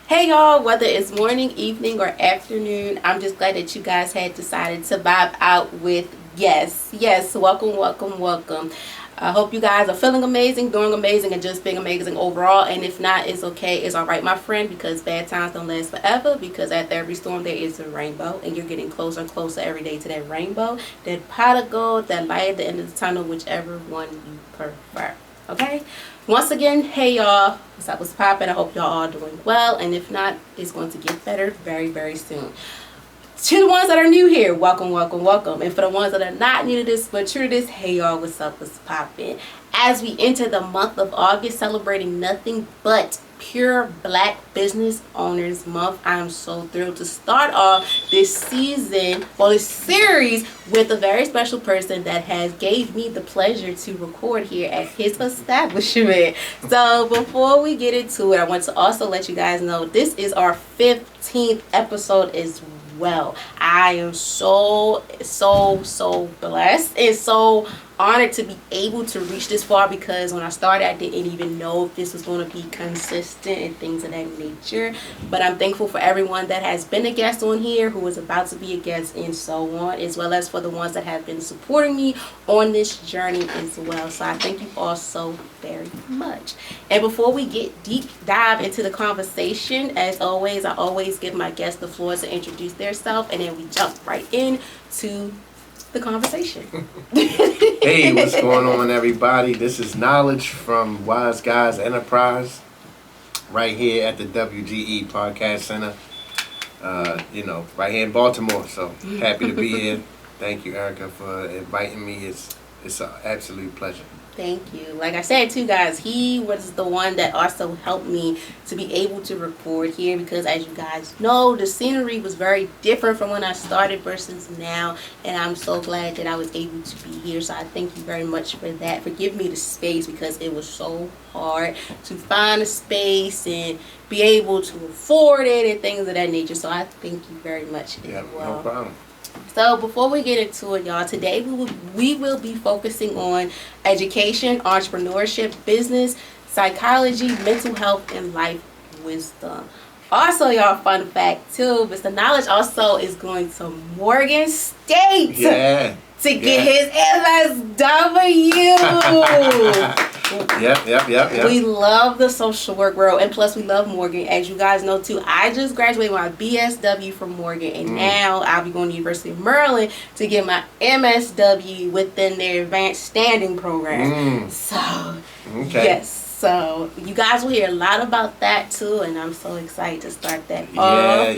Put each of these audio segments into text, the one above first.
Hey y'all, whether it's morning, evening, or afternoon, I'm just glad that you guys had decided to vibe out with yes, welcome. I hope you guys are feeling amazing, doing amazing, and just being amazing overall. And if not, it's okay. It's all right, my friend, because bad times don't last forever. Because after every storm, there is a rainbow. And you're getting closer and closer every day to that rainbow, that pot of gold, that light at the end of the tunnel, whichever one you prefer. Okay? Once again, hey y'all. What's poppin'? I hope y'all all doing well. And if not, it's going to get better very soon. To the ones that are new here, welcome. And for the ones that are not new to this but true to this, hey y'all, what's poppin'? As we enter the month of August, celebrating nothing but pure Black Business Owners Month, I'm so thrilled to start off this series with a very special person that has gave me the pleasure to record here at his establishment. So before we get into it, I want to also let you guys know this is our 15th episode as well. I am so blessed and so honored to be able to reach this far, because when I started, I didn't even know if this was going to be consistent and things of that nature. But I'm thankful for everyone that has been a guest on here, who is about to be a guest, and so on, as well as for the ones that have been supporting me on this journey as well. So I thank you all so very much. And before we get deep dive into the conversation, as always, I always give my guests the floor to introduce themselves, and then we jump right into the conversation. Hey, what's going on, everybody? This is Knowledge from Wise Guys Enterprise, right here at the WGE Podcast Center. Right here in Baltimore. So happy to be here. Thank you, Erica, for inviting me. It's an absolute pleasure. Thank you. Like I said too, guys, he was the one that also helped me to be able to record here, because as you guys know, the scenery was very different from when I started versus now, and I'm so glad that I was able to be here. So I thank you very much for that, for giving me the space, because it was so hard to find a space and be able to afford it and things of that nature. So I thank you very much as well. No problem. So before we get into it, y'all, today we will be focusing on education, entrepreneurship, business, psychology, mental health, and life wisdom. Also, y'all, fun fact too, Mr. Knowledge also is going to Morgan State to get his MSW. Yep. We love the social work world, and plus we love Morgan. As you guys know too, I just graduated my BSW from Morgan, and now I'll be going to University of Maryland to get my MSW within their advanced standing program. Yes. So you guys will hear a lot about that too, and I'm so excited to start that off.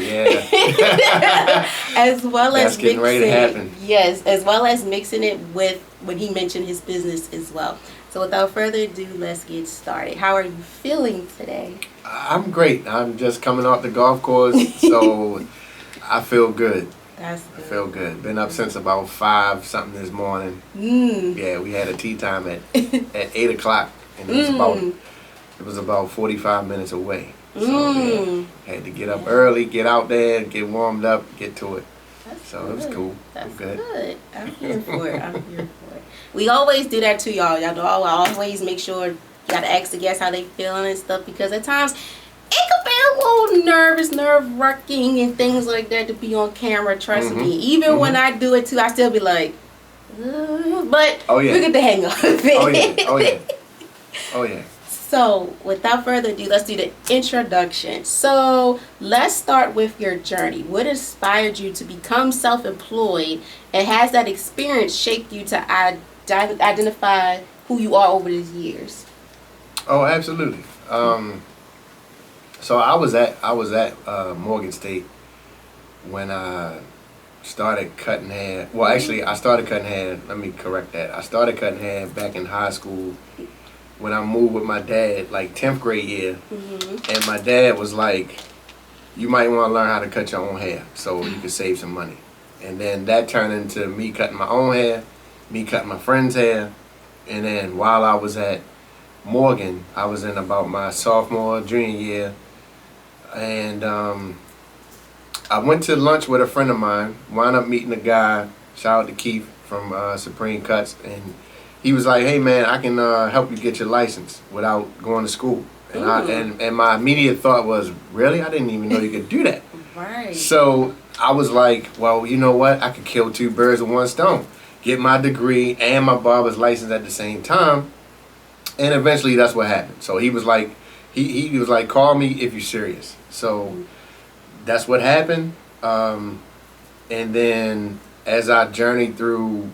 As well as getting ready to happen. Yes, as well as mixing it with when he mentioned his business as well. So without further ado, let's get started. How are you feeling today? I'm great. I'm just coming off the golf course, so I feel good. That's good. I feel good. Been up since about 5 something this morning. Yeah, we had a tea time at 8 o'clock. And it was about 45 minutes away. So had to get up early, get out there, get warmed up, get to it. It was cool. That's good. I'm here for it. We always do that too, y'all. Y'all know I always make sure you gotta ask the guests how they feeling and stuff, because at times it could be a little nerve-wracking and things like that to be on camera. Trust me. Even when I do it too, I still be like, but we get the hang of it. Oh yeah. So, without further ado, let's do the introduction. So, let's start with your journey. What inspired you to become self-employed, and has that experience shaped you to identify who you are over these years? Oh, absolutely. So I was at Morgan State when I started cutting hair. Well, actually, I started cutting hair. Let me correct that. I started cutting hair back in high school when I moved with my dad, like 10th grade year. And my dad was like, you might want to learn how to cut your own hair so you can save some money. And then that turned into me cutting my own hair, me cutting my friend's hair. And then while I was at Morgan, I was in about my sophomore, junior year. And I went to lunch with a friend of mine, wound up meeting a guy, shout out to Keith from Supreme Cuts, and he was like, hey man, I can help you get your license without going to school. And my immediate thought was, really? I didn't even know you could do that. Right. So I was like, well, you know what? I could kill two birds with one stone. Get my degree and my barber's license at the same time. And eventually that's what happened. So he was like, he was like, call me if you're serious. So that's what happened. And then as I journeyed through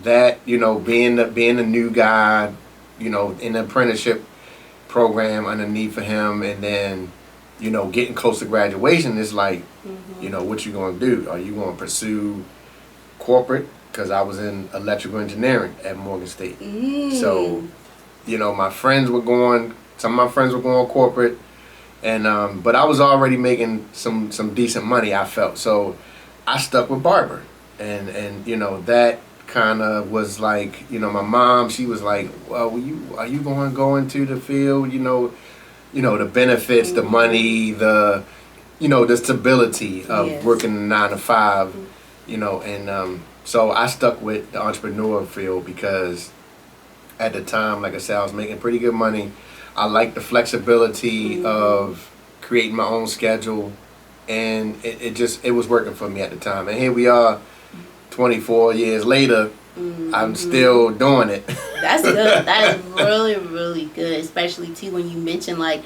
that, you know, being a new guy, you know, in the apprenticeship program underneath for him, and then, you know, getting close to graduation, it's like, you know, what you going to do? Are you going to pursue corporate? Because I was in electrical engineering at Morgan State. So, you know, some of my friends were going corporate, and but I was already making some decent money, I felt. So I stuck with barber, and you know, that kind of was like, you know, my mom, she was like, well, are you going to go into the field? You know, the benefits, the money, the, you know, the stability of working 9 to 5, you know, and so I stuck with the entrepreneurial field because at the time, like I said, I was making pretty good money. I liked the flexibility of creating my own schedule, and it was working for me at the time. And here we are, 24 years later, I'm still doing it. That's good. That is really, really good, especially too when you mention like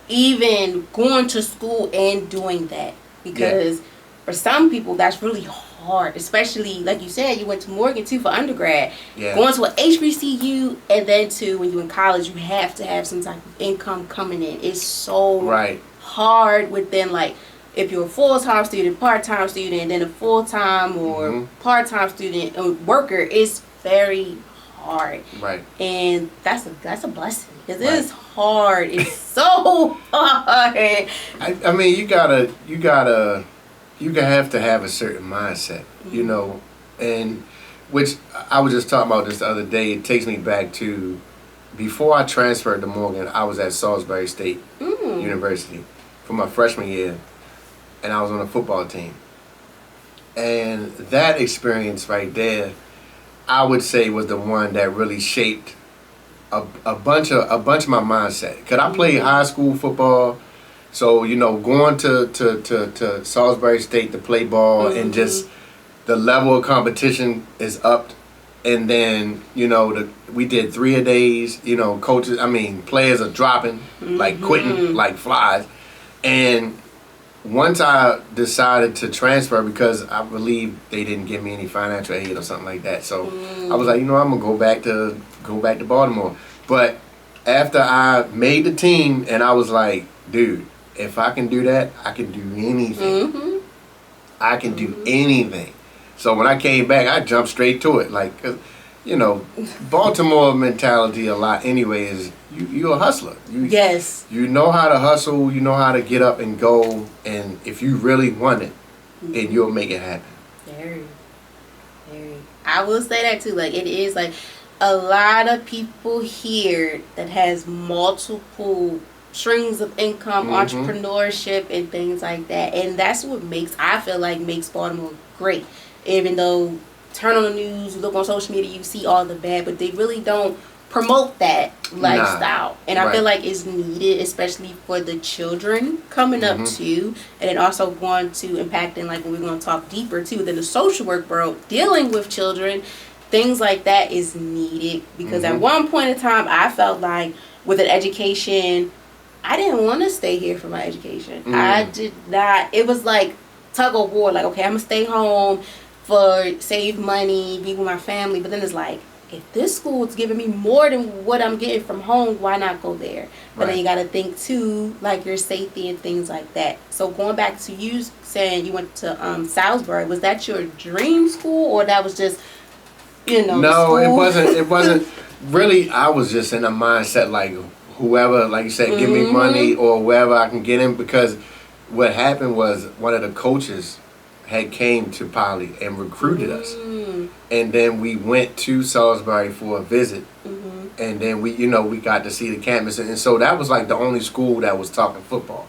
even going to school and doing that, because for some people that's really hard, especially like you said, you went to Morgan too for undergrad. Going to an HBCU, and then too when you're in college, you have to have some type of income coming in. It's so hard within, like, if you're a full-time student, part-time student, and then a full-time or part-time student worker, it's very hard. Right. And that's a blessing, because it is hard. It's so hard. I mean, you have to have a certain mindset, you know, and which I was just talking about this the other day. It takes me back to before I transferred to Morgan. I was at Salisbury State University for my freshman year, and I was on a football team. And that experience right there, I would say, was the one that really shaped a bunch of my mindset. Because I played high school football. So, you know, going to Salisbury State to play ball, and just the level of competition is upped. And then, you know, we did 3-a-days, you know, players are dropping, like quitting like flies. And once I decided to transfer, because I believe they didn't give me any financial aid or something like that. So I was like, you know, I'm going to go back to Baltimore. But after I made the team, and I was like, dude, if I can do that, I can do anything. I can do anything. So when I came back, I jumped straight to it. Like, you know, Baltimore mentality a lot anyway is you're a hustler. You know how to hustle. You know how to get up and go. And if you really want it, then you'll make it happen. Very. I will say that too. Like, it is like a lot of people here that has multiple streams of income, entrepreneurship, and things like that. And that's what I feel like makes Baltimore great. Even though, turn on the news, you look on social media, you see all the bad, but they really don't promote that lifestyle. And I feel like it's needed, especially for the children coming up too. And then also going to impact in, like, when we're going to talk deeper too, than the social work world, dealing with children, things like that is needed. Because at one point in time, I felt like with an education, I didn't want to stay here for my education. I did not. It was like tug of war. Like, okay, I'm going to stay home for save money, be with my family. But then it's like, if this school is giving me more than what I'm getting from home, why not go there? But then you got to think too, like your safety and things like that. So going back to you saying you went to Salisbury, was that your dream school, or that was just, you know? No, it wasn't. It wasn't really. I was just in a mindset like, whoever, like you said, give me money or wherever I can get in. Because what happened was one of the coaches had came to Poly and recruited us, and then we went to Salisbury for a visit, and then we got to see the campus, and so that was like the only school that was talking football.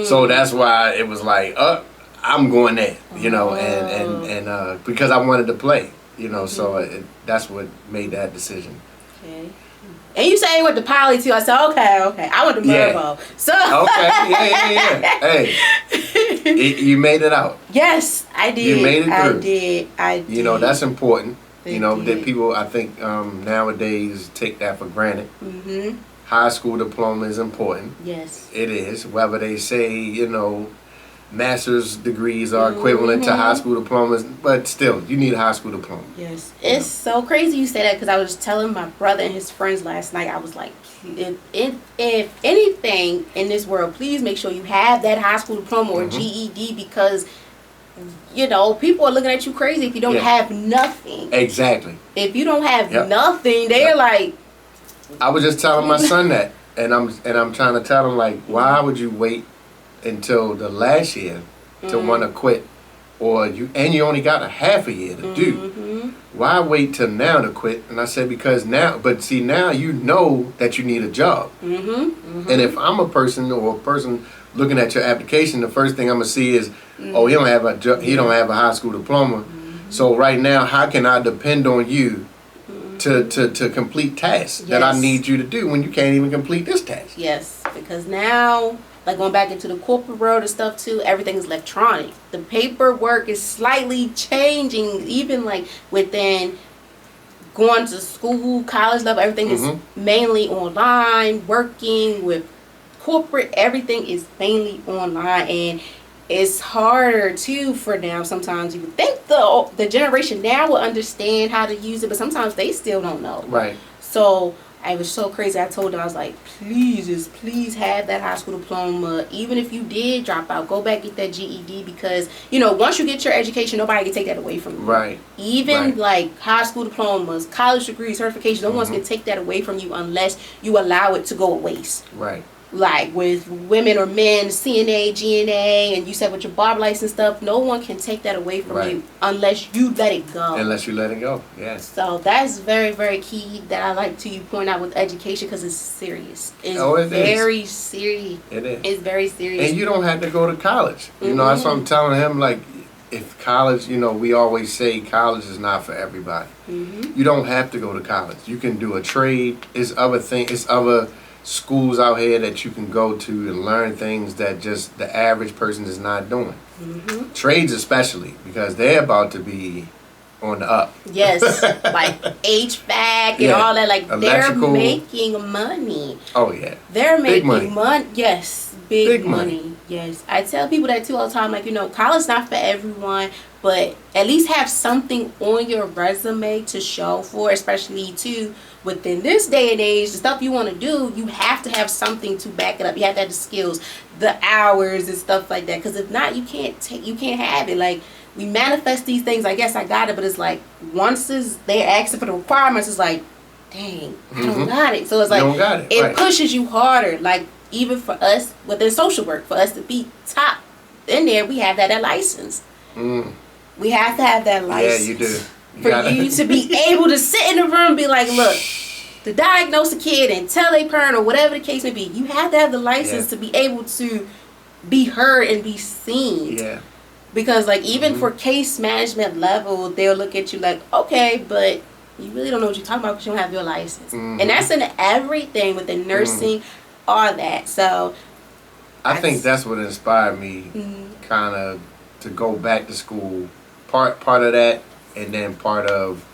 So that's why it was like, I'm going there, you know, and because I wanted to play, you know, so that's what made that decision. Okay. And you say you went to Poly too. I said, okay. I went to Mervo. So. Okay, yeah. Hey, you made it out. Yes, I did. You made it through. I did. You know, that's important. That people, I think, nowadays take that for granted. Mm-hmm. High school diploma is important. Yes. It is. Whether they say, master's degrees are equivalent to high school diplomas, but still, you need a high school diploma. Yes. It's so crazy you say that, because I was telling my brother and his friends last night, I was like, if anything in this world, please make sure you have that high school diploma or GED, because people are looking at you crazy if you don't have nothing. Exactly. If you don't have nothing, they're like. I was just telling my son that, and I'm trying to tell him, like, why would you wait until the last year to want to quit, or you only got a half a year to do? Why wait till now to quit? And I said, because now you know that you need a job. And if I'm a person looking at your application, the first thing I'm gonna see is, oh, he don't have a high school diploma. So right now, how can I depend on you to complete tasks that I need you to do when you can't even complete this task? Yes, because now, like going back into the corporate world and stuff too, everything is electronic. The paperwork is slightly changing, even like within going to school, college level, everything is mainly online, working with corporate, everything is mainly online, and it's harder too for them. Sometimes you would think the generation now will understand how to use it, but sometimes they still don't know. Right. So I was so crazy. I told them, I was like, please have that high school diploma. Even if you did drop out, go back, get that GED, because once you get your education, nobody can take that away from you. Right. Even like high school diplomas, college degrees, certifications, no one can take that away from you unless you allow it to go to waste. Right. Like with women or men, CNA, GNA, and you said with your barber license stuff, no one can take that away from you unless you let it go. Unless you let it go, yes. So that's very, very key that I like to point out with education, because it's serious. It's very serious. It is. It's very serious. And you don't have to go to college. That's what I'm telling him. Like, if college, we always say college is not for everybody. You don't have to go to college. You can do a trade. It's other schools out here that you can go to and learn things that just the average person is not doing. Trades especially, because they're about to be on the up. Yes, like HVAC and all that. Like, electrical. They're making money. Oh yeah, they're big making money. Yes, big money. Yes, I tell people that too all the time. Like, college not for everyone, but at least have something on your resume to show for, especially too within this day and age, the stuff you want to do, you have to have something to back it up. You have to have the skills, the hours and stuff like that, because if not, you can't have it. Like, we manifest these things, I guess I got it, but it's like once they're asking for the requirements, it's like, dang, I don't got it. So it's like it pushes you harder. Like, even for us within social work, for us to be top in there, we have that license. We have to have that license. Yeah, you do. You to be able to sit in the room and be like, look, to diagnose a kid and tell a parent or whatever the case may be, you have to have the license to be able to be heard and be seen. Yeah. Because, like, even for case management level, they'll look at you like, okay, but you really don't know what you're talking about because you don't have your license. And that's in everything within nursing, all that. So I think that's what inspired me kind of to go back to school. Part of that, and then part of,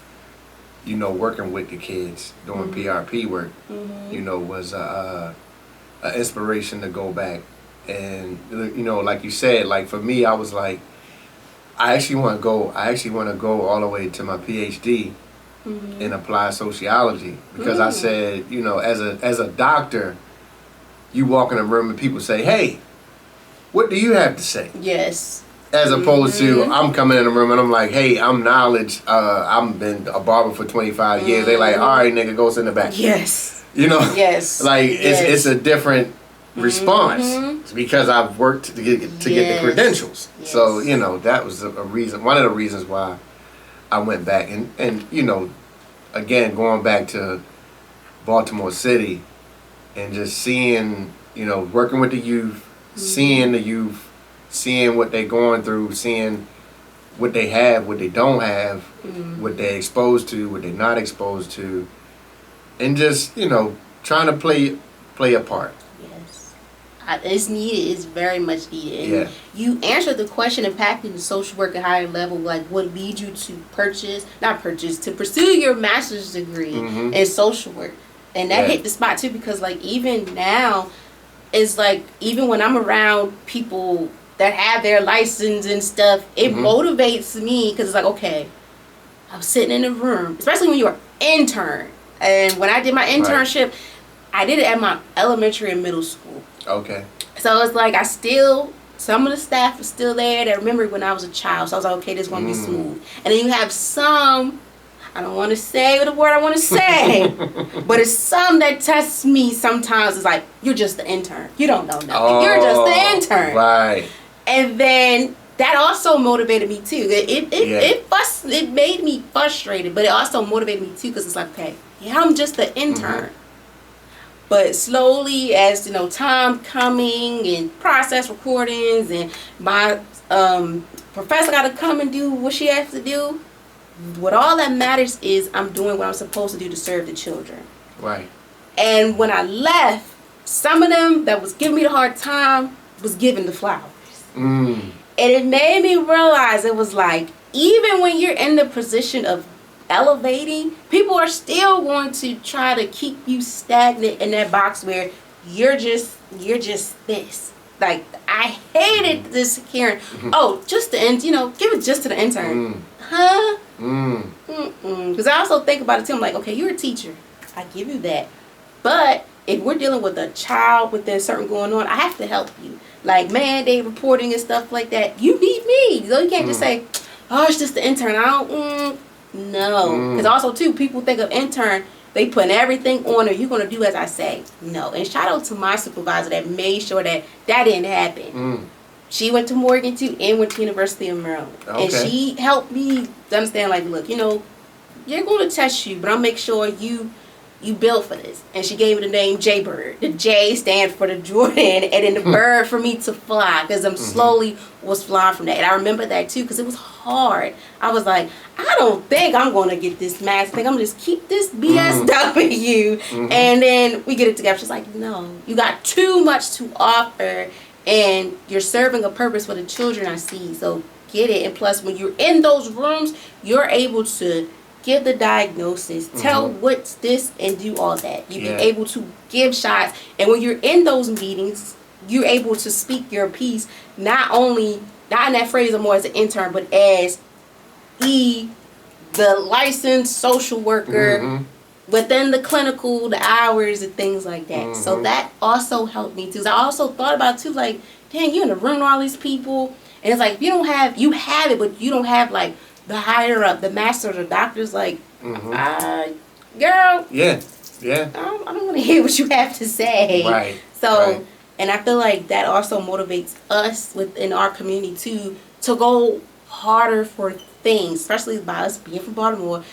working with the kids, doing PRP work, was an inspiration to go back. And, like you said, like for me, I was like, I actually want to go all the way to my PhD in applied sociology, because I said, as a doctor, you walk in a room and people say, hey, what do you have to say? Yes. As opposed to, I'm coming in the room and I'm like, hey, I'm knowledge. I've been a barber for 25 years. They like, all right, nigga, go sit in the back. Yes. Yes. Like, it's a different response because I've worked to get the credentials. Yes. So, that was a reason, one of the reasons why I went back. And again, going back to Baltimore City and just seeing, working with the youth, seeing the youth, seeing what they're going through, seeing what they have, what they don't have, what they're exposed to, what they're not exposed to. and just, trying to play a part. Yes. It's needed. It's very much needed. And Yeah. you answered the question impacting the social work at higher level, like what leads you to to pursue your master's degree in social work. And that hit the spot too, because like even now, it's like even when I'm around people that have their license and stuff, it motivates me because it's like, okay, I was sitting in a room, especially when you're an intern. And when I did my internship, I did it at my elementary and middle school. Okay. So it's like some of the staff was still there that remembered when I was a child. So I was like, okay, this is going to be smooth. And then you have some, I don't want to say the word I want to say, but it's some that test me sometimes. It's like, you're just the intern. You don't know nothing. Oh, you're just the intern. Right. And then that also motivated me too. It made me frustrated, but it also motivated me too, because it's like, okay, yeah, I'm just the intern. But slowly, as time coming and process recordings, and my professor got to come and do what she has to do. What all that matters is I'm doing what I'm supposed to do to serve the children. Right. And when I left, some of them that was giving me the hard time was giving the flowers. And it made me realize it was like, even when you're in the position of elevating, people are still going to try to keep you stagnant in that box where you're just this. Like, I hated this hearing, oh, just the give it just to the intern. Huh? Because I also think about it too. I'm like, okay, you're a teacher. I give you that. But if we're dealing with a child with there's something going on, I have to help you. Like mandate reporting and stuff like that. You need me. So you can't just say, oh, it's just the intern. I don't, no. Because also too, people think of intern, they putting everything on her. You're going to do as I say. No. And shout out to my supervisor that made sure that didn't happen. She went to Morgan too and went to University of Maryland. Okay. And she helped me understand, like, look, you're going to test you, but I'll make sure you built for this. And she gave me the name Jaybird. The J stands for the Jordan, and then the bird for me to fly, because I'm slowly was flying from that. And I remember that too, because it was hard. I was like, I don't think I'm going to get this mask. I think I'm going to just keep this BSW. And then we get it together. She's like, no, you got too much to offer, and you're serving a purpose for the children I see. So get it. And plus, when you're in those rooms, you're able to give the diagnosis, tell what's this, and do all that. You're able to give shots. And when you're in those meetings, you're able to speak your piece, not in that phrase or more as an intern, but as the licensed social worker within the clinical, the hours and things like that. So that also helped me too. I also thought about too, like, dang, you're in the room with all these people, and it's like, you have it, but you don't have like the higher up, the master, the doctor's like, girl. Yeah. I don't want to hear what you have to say. Right. So, and I feel like that also motivates us within our community too, to go harder for things, especially by us being from Baltimore.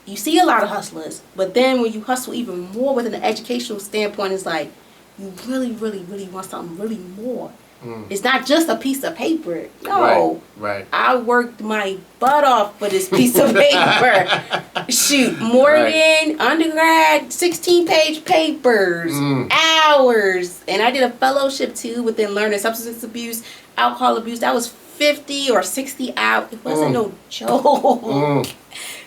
You see a lot of hustlers, but then when you hustle even more with an educational standpoint, it's like, you really, really, really want something really more. It's not just a piece of paper. No. Right. I worked my butt off for this piece of paper. Shoot, Morgan, undergrad, 16-page papers, hours. And I did a fellowship too within learning substance abuse, alcohol abuse. That was 50 or 60 hours. It wasn't no joke.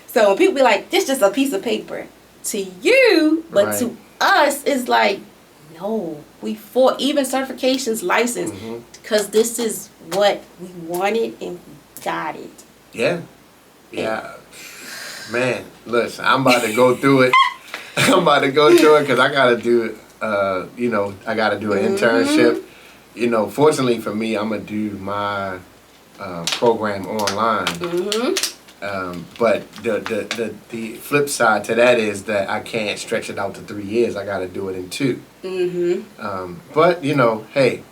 So when people be like, this just a piece of paper. To you, but to us, it's like, no, we fought even certifications, license, because this is what we wanted and we got it. Yeah. Man, listen, I'm about to go through it. Because I got to do, I got to do an internship. Fortunately for me, I'm going to do my program online. But the flip side to that is that I can't stretch it out to 3 years. I got to do it in 2. But hey,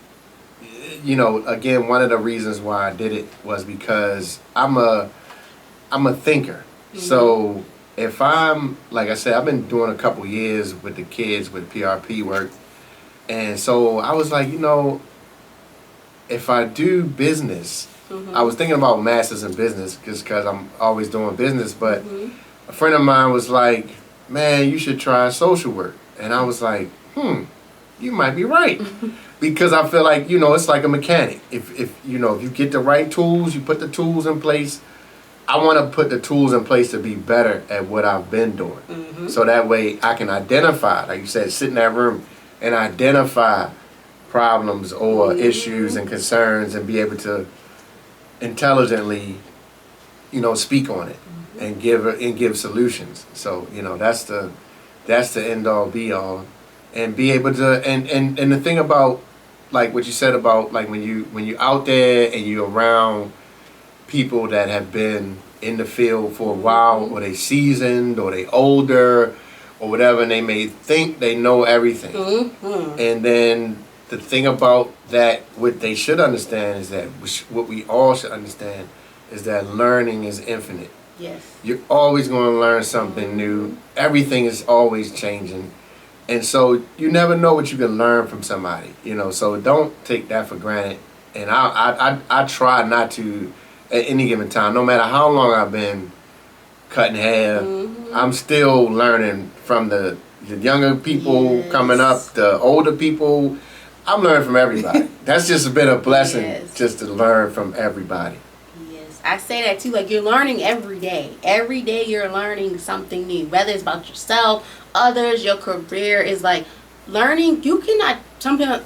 again, one of the reasons why I did it was because I'm a thinker. So if I'm, like I said, I've been doing a couple years with the kids with PRP work, and so I was like, if I do business. I was thinking about masters in business because I'm always doing business, but a friend of mine was like, man, you should try social work. And I was like, you might be right. Because I feel like, it's like a mechanic. If you get the right tools, you put the tools in place. I want to put the tools in place to be better at what I've been doing. Mm-hmm. So that way I can identify, like you said, sit in that room and identify problems or issues and concerns and be able to intelligently, speak on it and give solutions. So, that's the end all be all. And be able to and the thing about, like what you said about, like when you out there and you're around people that have been in the field for a while, or they seasoned, or they older, or whatever, and they may think they know everything. And then the thing about that, what they should understand is that, what we all should understand is that learning is infinite. Yes. You're always going to learn something new. Everything is always changing. And so you never know what you can learn from somebody, so don't take that for granted. And I try not to, at any given time, no matter how long I've been cutting hair, I'm still learning from the younger people coming up, the older people. I'm learning from everybody. That's just been a blessing, just to learn from everybody. Yes, I say that too. Like, you're learning every day. Every day you're learning something new, whether it's about yourself, others, your career. Is like learning. You cannot.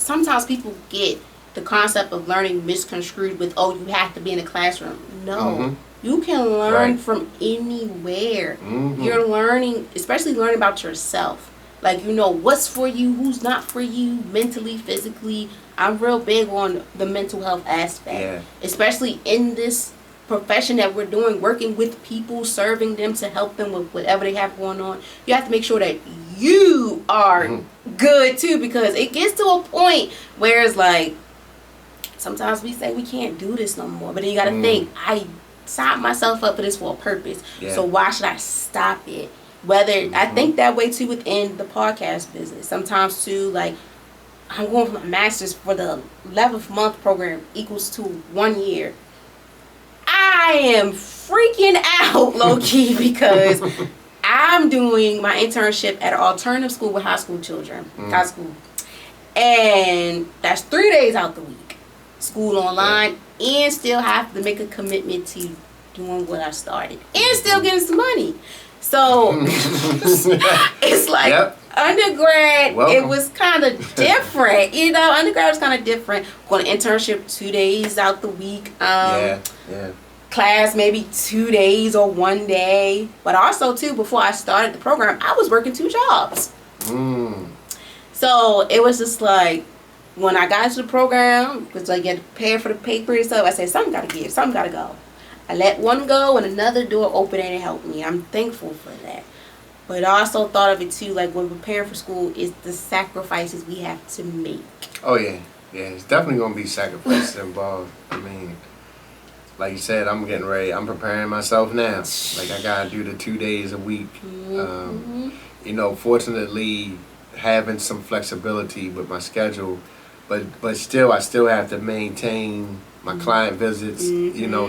Sometimes people get the concept of learning misconstrued with, you have to be in a classroom. No, you can learn from anywhere. You're learning, especially learning about yourself. Like, what's for you, who's not for you, mentally, physically. I'm real big on the mental health aspect, especially in this profession that we're doing, working with people, serving them to help them with whatever they have going on. You have to make sure that you are good too, because it gets to a point where it's like, sometimes we say we can't do this no more, but then you got to think, I signed myself up for this for a purpose, so why should I stop it? Whether I think that way too within the podcast business. Sometimes too, like, I'm going for my master's for the 11th month program equals to 1 year. I am freaking out, low-key, because I'm doing my internship at an alternative school with high school children, high school. And that's 3 days out the week. School online, and still have to make a commitment to doing what I started, and still getting some money. So it's like undergrad, it was kind of different. Undergrad was kind of different. Going to internship 2 days out the week. Class maybe 2 days or 1 day. But also too, before I started the program, I was working 2 jobs. So it was just like, when I got into the program, because I get prepared for the paper and stuff, I said, something got to give, something got to go. I let one go and another door open and it helped me. I'm thankful for that. But I also thought of it too, like when preparing for school, is the sacrifices we have to make. Oh yeah, it's definitely going to be sacrifices involved. I mean, like you said, I'm getting ready. I'm preparing myself now. Like, I got to do the 2 days a week. Fortunately, having some flexibility with my schedule. But still, I still have to maintain my client visits,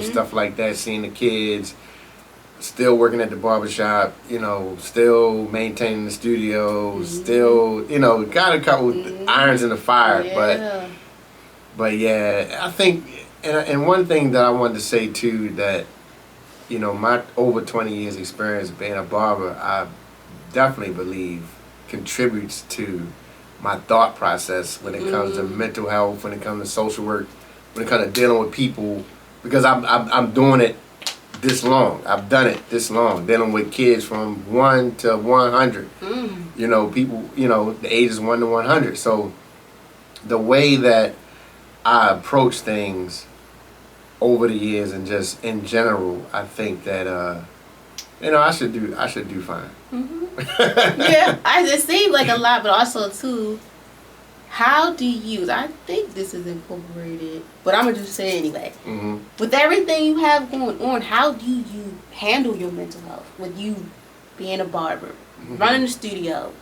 stuff like that, seeing the kids, still working at the barbershop, still maintaining the studio, still, got a couple irons in the fire. But yeah, I think, and one thing that I wanted to say too, that, my over 20 years experience being a barber, I definitely believe contributes to my thought process when it comes to mental health, when it comes to social work, when it comes to dealing with people, because I'm doing it this long. I've done it this long, dealing with kids from 1 to 100. People, the ages 1 to 100. So the way that I approach things over the years and just in general, I think that I should do fine. It seems like a lot, but also too, how do you, I think this is incorporated, but I'm gonna just say it anyway. With everything you have going on, how do you handle your mental health with you being a barber, running the studio,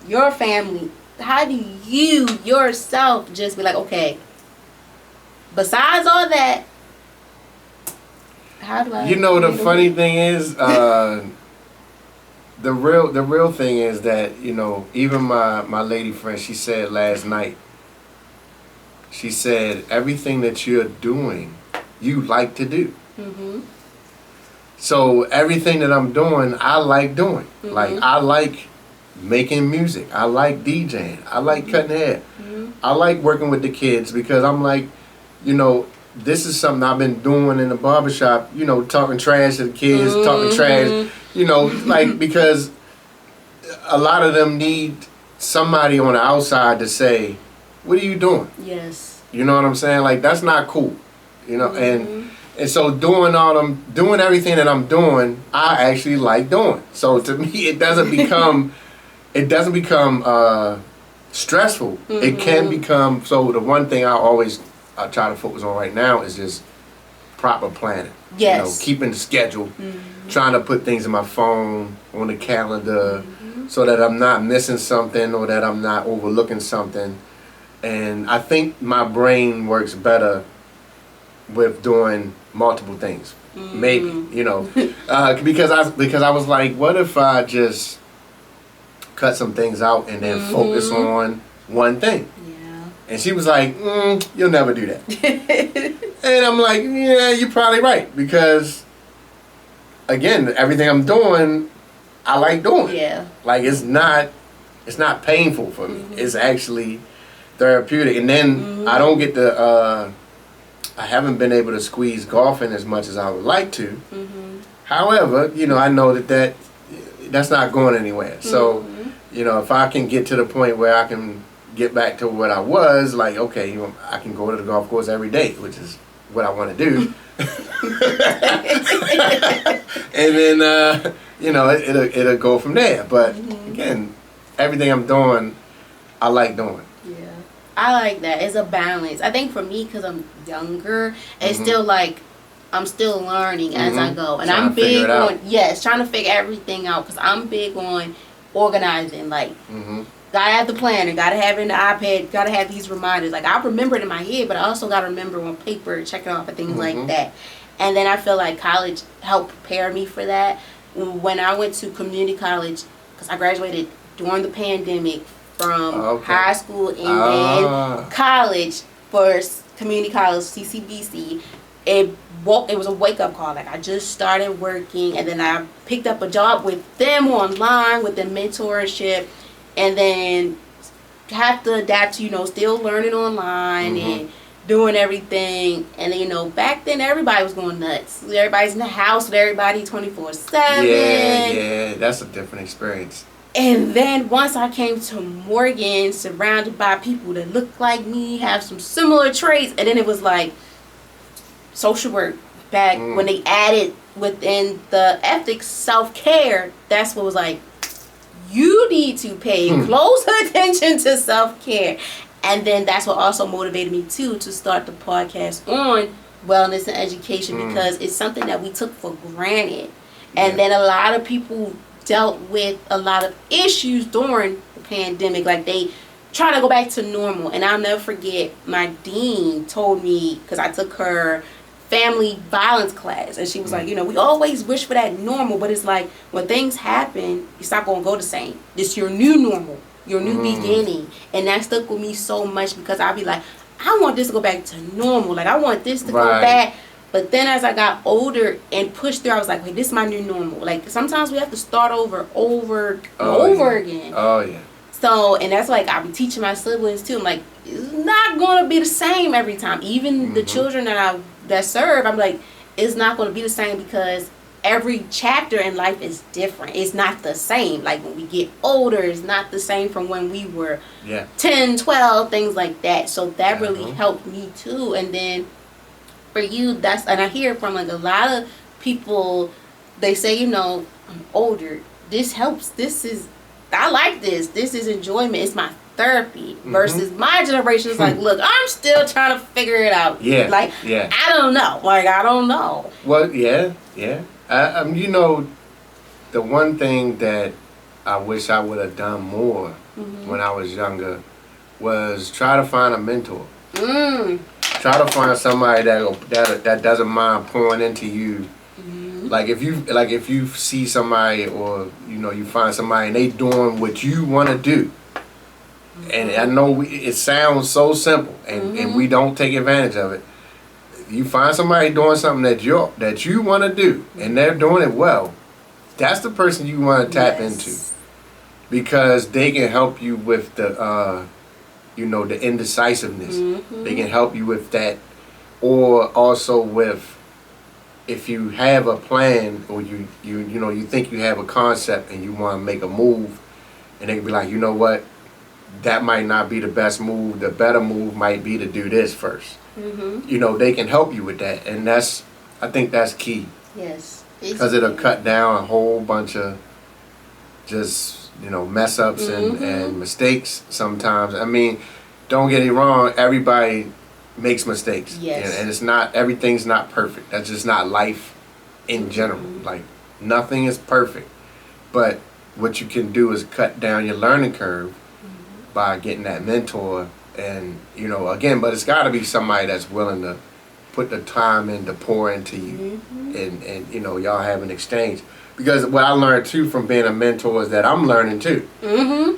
your family? How do you yourself just be like, okay, besides all that, how do I the funny thing is, the real thing is that, you know, even my lady friend, she said last night, she said everything that you're doing, you like to do. Mm-hmm. So everything that I'm doing, I like doing. Mm-hmm. Like, I like making music. I like DJing. I like cutting hair. Mm-hmm. I like working with the kids because I'm like, you know, this is something I've been doing in the barbershop, you know, talking trash to the kids, talking trash, you know, like, because a lot of them need somebody on the outside to say, what are you doing? Yes. You know what I'm saying? Like, that's not cool. You know, and so doing everything that I'm doing, I actually like doing. So to me, it doesn't become stressful. It can become. So the one thing I try to focus on right now is just proper planning. Yes. You know, keeping the schedule, trying to put things in my phone, on the calendar, so that I'm not missing something or that I'm not overlooking something. And I think my brain works better with doing multiple things. Maybe, you know, because I was like, what if I just cut some things out and then focus on one thing? Yeah. And she was like, you'll never do that. And I'm like, yeah, you're probably right, because again, everything I'm doing, I like doing. Yeah. Like, it's not painful for me. It's actually therapeutic. And then I don't get to I haven't been able to squeeze golfing as much as I would like to. However, you know, I know that's not going anywhere. So, you know, if I can get to the point where I can get back to what I was, like, okay, you know, I can go to the golf course every day, which is what I want to do. And then, you know, it'll go from there. But again, everything I'm doing, I like doing. Yeah. I like that. It's a balance. I think for me, because I'm younger, it's still like I'm still learning as I go. And I'm big on, trying to figure everything out, because I'm big on organizing. Like, gotta have the planner, gotta have it in the iPad, gotta have these reminders. Like, I remember it in my head, but I also gotta remember on paper, checking off and things like that. And then I feel like college helped prepare me for that. When I went to community college, because I graduated during the pandemic from high school and then college, first community college, CCBC, it was a wake-up call. Like, I just started working, and then I picked up a job with them online, with the mentorship, and then have to adapt to, you know, still learning online and doing everything. And then, you know, back then everybody was going nuts. Everybody's in the house with everybody 24/7. Yeah, that's a different experience. And then once I came to Morgan, surrounded by people that look like me, have some similar traits, and then it was like social work back when they added within the ethics self-care. That's what was like, you need to pay close attention to self-care. And then that's what also motivated me too to start the podcast on wellness and education, because it's something that we took for granted. And then a lot of people dealt with a lot of issues during the pandemic. Like, they try to go back to normal. And I'll never forget, my dean told me, because I took her family violence class, and she was like, you know, we always wish for that normal, but it's like, when things happen, it's not going to go the same. This your new normal, your new beginning. And that stuck with me so much, because I'll be like, I want this to go back to normal. Like, I want this to go back. But then as I got older and pushed through, I was like, wait, this is my new normal. Like, sometimes we have to start over again. Oh, yeah. So, and that's like, I'll be teaching my siblings too. I'm like, it's not going to be the same every time. Even the children that serve, I'm like, it's not going to be the same, because every chapter in life is different. It's not the same. Like, when we get older, it's not the same from when we were 10, 12, things like that. So that really helped me too. And then for you, and I hear from like a lot of people, they say, you know, I'm older, this helps, I like this is enjoyment, it's my therapy. Versus my generation is like, look, I'm still trying to figure it out. I don't know. Like, I don't know. Well, yeah. You know, the one thing that I wish I would have done more when I was younger was try to find a mentor. Try to find somebody that doesn't mind pouring into you Like if you see somebody, or you find somebody and they doing what you want to do, and I know it sounds so simple, and we don't take advantage of it. You find somebody doing something that you want to do, and they're doing it well. That's the person you want to tap into, because they can help you with the the indecisiveness. They can help you with that, or also with, if you have a plan, or you think you have a concept and you want to make a move, and they can be like, you know what, that might not be the best move. The better move might be to do this first. They can help you with that, and I think that's key. Yes. Because it'll cut down a whole bunch of just mess ups and mistakes sometimes. I mean, don't get me wrong, everybody makes mistakes. Yes. And it's not, everything's not perfect. That's just not life in general. Like, nothing is perfect. But what you can do is cut down your learning curve by getting that mentor. And again, but it's got to be somebody that's willing to put the time in to pour into you, and y'all have an exchange. Because what I learned too from being a mentor is that I'm learning too.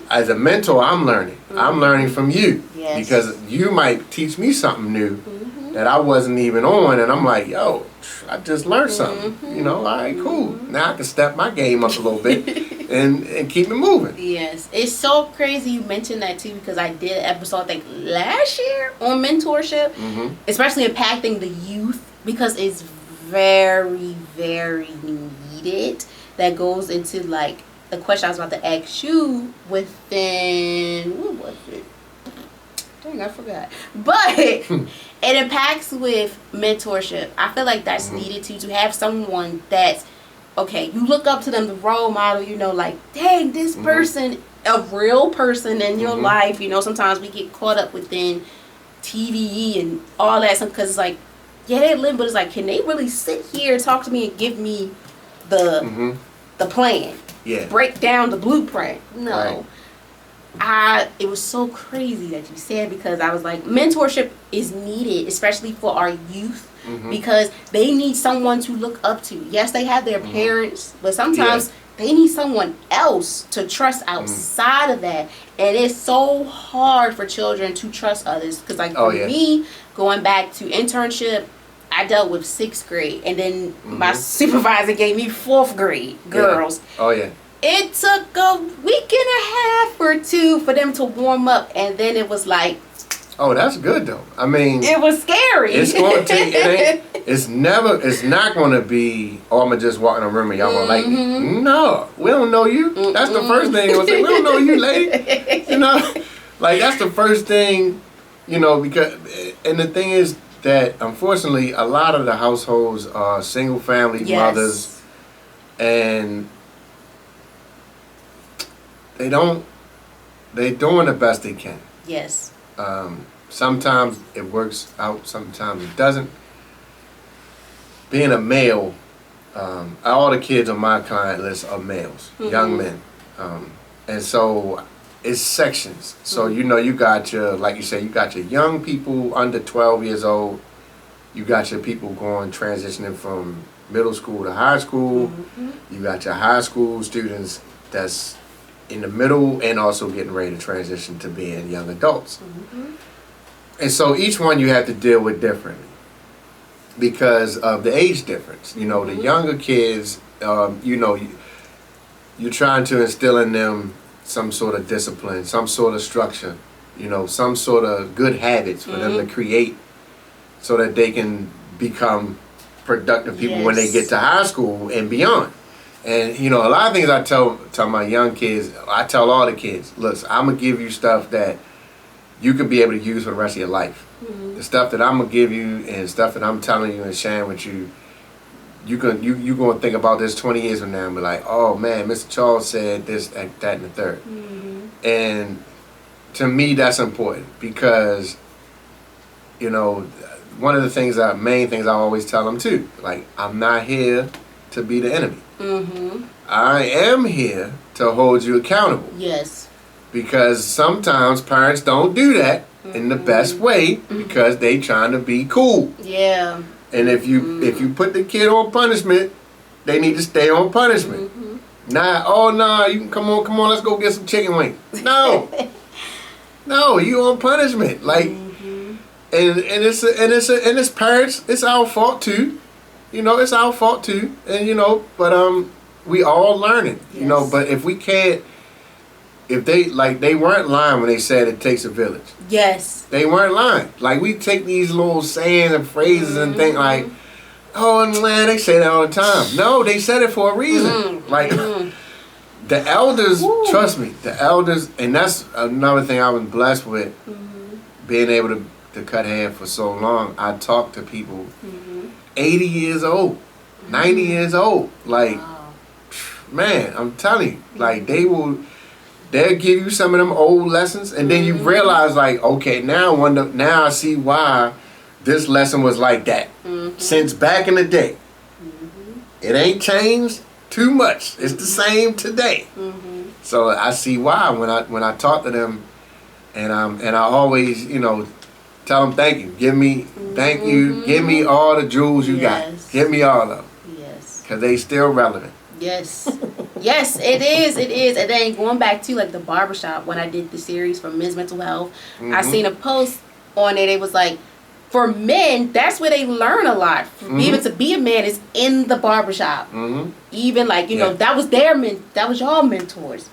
As a mentor, I'm learning. I'm learning from you. Yes. Because you might teach me something new that I wasn't even on, and I'm like, yo, I just learned something. All right, cool. Now I can step my game up a little bit and keep it moving. Yes, it's so crazy you mentioned that too, because I did an episode I think last year on mentorship, especially impacting the youth, because it's very, very needed. That goes into like the question I was about to ask you within, what was it? Dang, I forgot. But it impacts with mentorship. I feel like that's needed to have someone that's, okay, you look up to them, the role model, like, dang, this person, a real person in your life. Sometimes we get caught up within TV and all that, because it's like, yeah, they live, but it's like, can they really sit here, talk to me, and give me the plan? Yeah. Break down the blueprint. No. Right. It was so crazy that you said, because I was like, mentorship is needed, especially for our youth, because they need someone to look up to. Yes, they have their parents, but sometimes they need someone else to trust outside of that. And it's so hard for children to trust others, because like for me, going back to internship, I dealt with 6th grade, and then my supervisor gave me 4th grade girls. Yeah. Oh yeah. It took a week and a half or 2 for them to warm up, and then it was like, oh, that's good though. I mean, it was scary. It's going to take. It's not going to be, oh, I'm gonna just walk in a room and y'all gonna like me. No, we don't know you. That's the first thing we'll say. We don't know you, lady. Like that's the first thing. Because, and the thing is that unfortunately a lot of the households are single family mothers, and they're doing the best they can. Yes. Sometimes it works out, sometimes it doesn't. Being a male, all the kids on my client list are males, young men. And so it's sections. So you got your, like you say, you got your young people under 12 years old. You got your people transitioning from middle school to high school. You got your high school students that's in the middle and also getting ready to transition to being young adults. And so each one you have to deal with differently because of the age difference. The younger kids, you're trying to instill in them some sort of discipline, some sort of structure, some sort of good habits for them to create so that they can become productive people when they get to high school and beyond. And a lot of things I tell my young kids, I tell all the kids, look, I'm gonna give you stuff that you can be able to use for the rest of your life. The stuff that I'm gonna give you and stuff that I'm telling you and sharing with you, you gonna think about this 20 years from now and be like, oh man, Mr. Charles said this, that, and the third. And to me, that's important because one of the main things I always tell them too, like, I'm not here to be the enemy. I am here to hold you accountable. Yes. Because sometimes parents don't do that in the best way because they trying to be cool. Yeah. And if you put the kid on punishment, they need to stay on punishment. Not, oh no, you can come on, let's go get some chicken wings. No, no, you on punishment. Like, and it's parents, it's our fault too. You know, it's our fault too, and you know, but we all learning. You know, but if we can't, if they weren't lying when they said it takes a village. Yes. They weren't lying. Like, we take these little sayings and phrases and think like, oh man, they say that all the time. No, they said it for a reason. Like, the elders, trust me, the elders, and that's another thing I was blessed with, being able to cut hair for so long. I talk to people 80 years old, 90 years old. Like, man, I'm telling you, like, they'll give you some of them old lessons, and then you realize, like, okay, now I see why this lesson was like that. Since back in the day. It ain't changed too much. It's the same today. So I see why when I talk to them, and I always, you know, tell them thank you. Thank you. Give me all the jewels you got. Give me all of them. Yes. Because they still relevant. Yes. Yes, it is. It is. And then going back to like the barbershop, when I did the series for men's mental health, I seen a post on it. It was like, for men, that's where they learn a lot. Even to be a man is in the barbershop. Even like, you know, that was y'all mentors.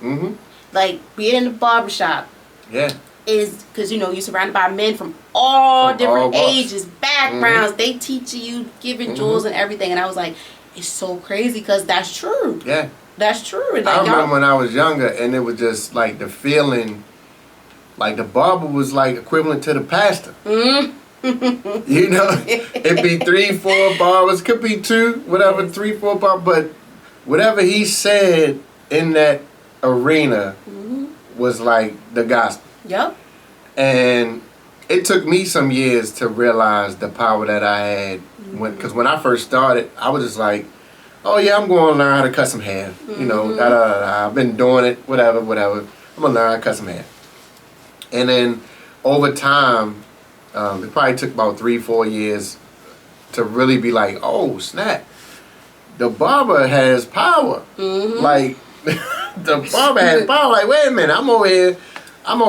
Like being in the barbershop. Yeah. Is because, you know, you're surrounded by men from all different ages, backgrounds. They teach you, giving jewels and everything. And I was like, it's so crazy because that's true. Yeah. That's true. And like, I remember when I was younger, and it was just like the feeling, like the barber was like equivalent to the pastor. You know, it'd be 3-4 barbers, could be 2, whatever, 3-4 barbers, but whatever he said in that arena was like the gospel. Yep. And it took me some years to realize the power that I had, because when I first started, I was just like, oh yeah, I'm going to learn how to cut some hair. You know, I've been doing it, whatever. I'm going to learn how to cut some hair. And then over time, it probably took about 3-4 years to really be like, oh snap, the barber has power. Like, the barber has power. Like, wait a minute, I'm over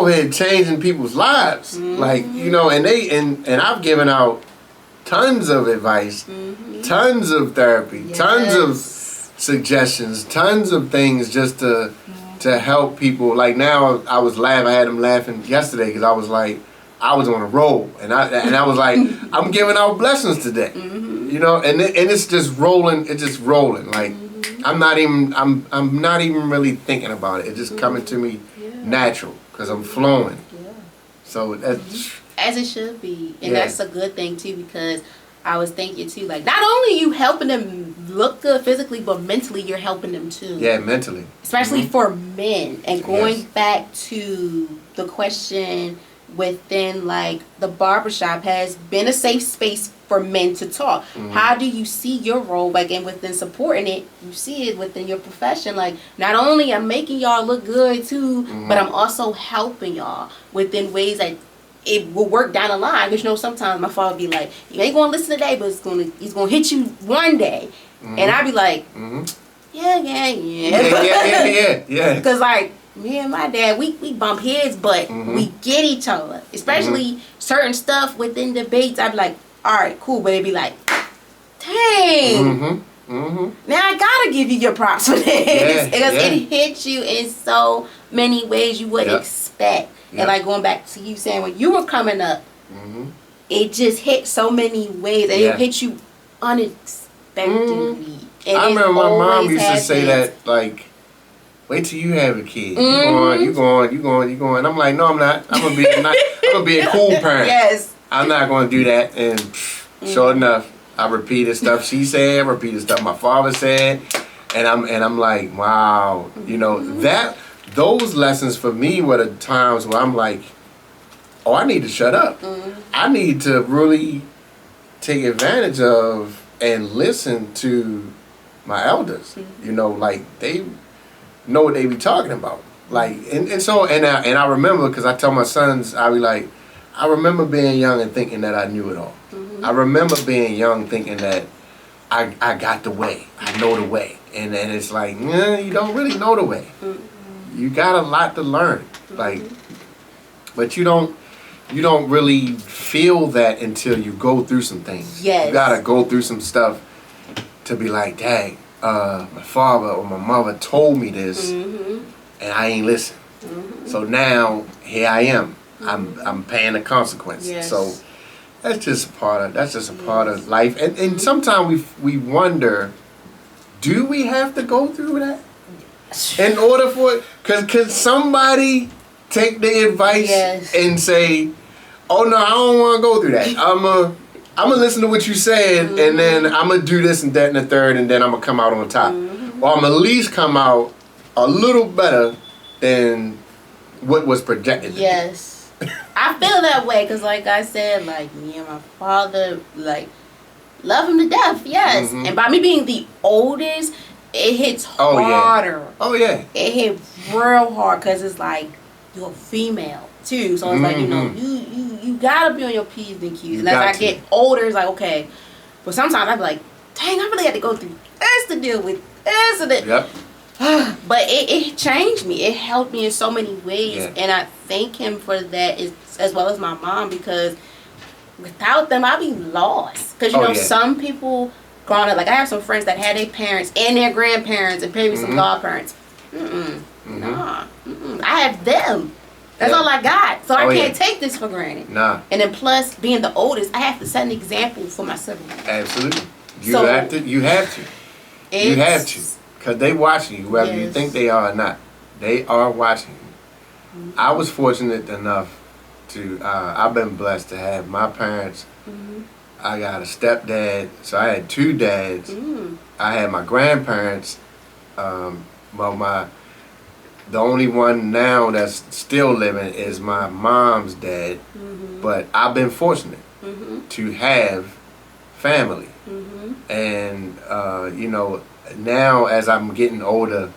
here changing people's lives. Like, you know, and I've given out tons of advice, tons of therapy, tons of suggestions, tons of things just to help people. Like, now I had them laughing yesterday because I was like, I was on a roll, and I was like, I'm giving out blessings today, you know, and it's just rolling. It's just rolling. Like, I'm not even really thinking about it. It's just coming to me natural because I'm flowing. So that's as it should be, and that's a good thing too, because I was thinking too, like, not only you helping them look good physically, but mentally you're helping them too. Yeah, mentally, especially for men. And going back to the question within, like, the barbershop has been a safe space for men to talk. How do you see your role, like, and within supporting it, you see it within your profession, like, not only I'm making y'all look good too, but I'm also helping y'all within ways that it will work down the line. Because, you know, sometimes my father be like, you ain't gonna listen today, but he's gonna hit you one day. And I be like, yeah. Because, like, me and my dad, we bump heads, but we get each other. Especially certain stuff within debates. I'd be like, all right, cool. But it'd be like, dang. Now I gotta give you your props for this. Because it hits you in so many ways you wouldn't expect. And like going back to you saying when you were coming up, it just hit so many ways. And it hit you unexpectedly. And I remember my mom used to say that, like, wait till you have a kid. You going. I'm like, no, I'm not. I'm gonna be a cool parent. Yes. I'm not gonna do that. And sure enough, I repeated stuff she said, repeated stuff my father said, and I'm like, wow, you know, those lessons for me were the times where I'm like, oh, I need to shut up. I need to really take advantage of and listen to my elders. You know, like, they know what they be talking about. Like, and I remember, because I tell my sons, I be like, I remember being young and thinking that I knew it all. I remember being young thinking that, I got the way. I know the way. And it's like, nah, you don't really know the way. You got a lot to learn. Like, but you don't really feel that until you go through some things. Yes. You gotta go through some stuff to be like, dang, my father or my mother told me this, and I ain't listen. So now here I am. I'm paying the consequence. Yes. So that's just a part of life. And sometimes we wonder, do we have to go through that in order for it? Can somebody take the advice and say, oh no, I don't want to go through that. I'm gonna listen to what you said, and then I'm gonna do this and that and the third, and then I'm gonna come out on top, or I'm gonna at least come out a little better than what was projected. Yes. I feel that way because, like I said, like me and my father, like love him to death. Yes, and by me being the oldest, it hits harder. Oh yeah. It hit real hard because it's like you're female too, so it's like you gotta be on your P's and Q's. And as I get older, it's like okay, but sometimes I'm like, dang, I really had to go through this to deal with this and that. Yep. But it changed me. It helped me in so many ways, and I thank him for that, as well as my mom, because without them, I'd be lost. Because you know, some people growing up, like I have some friends that had their parents and their grandparents and maybe some godparents. Nah, I have them. That's all I got. So I can't take this for granted. Nah. And then plus, being the oldest, I have to set an example for my siblings. Absolutely. You have to. You have to. Because they watching you, whether you think they are or not. They are watching you. I was fortunate enough to, I've been blessed to have my parents. I got a stepdad, so I had two dads. I had my grandparents. The only one now that's still living is my mom's dad. But I've been fortunate to have family. And, you know, now as I'm getting older,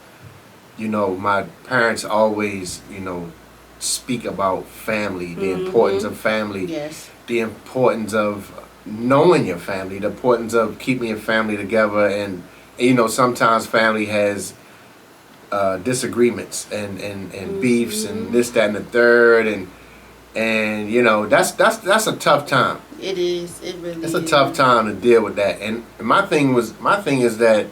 you know, my parents always, you know, speak about family, the importance of family, the importance of knowing your family, the importance of keeping your family together. And you know, sometimes family has disagreements and beefs and this, that, and the third, and you know, that's a tough time. It is. It really is. It's a tough time to deal with that. And my thing is that,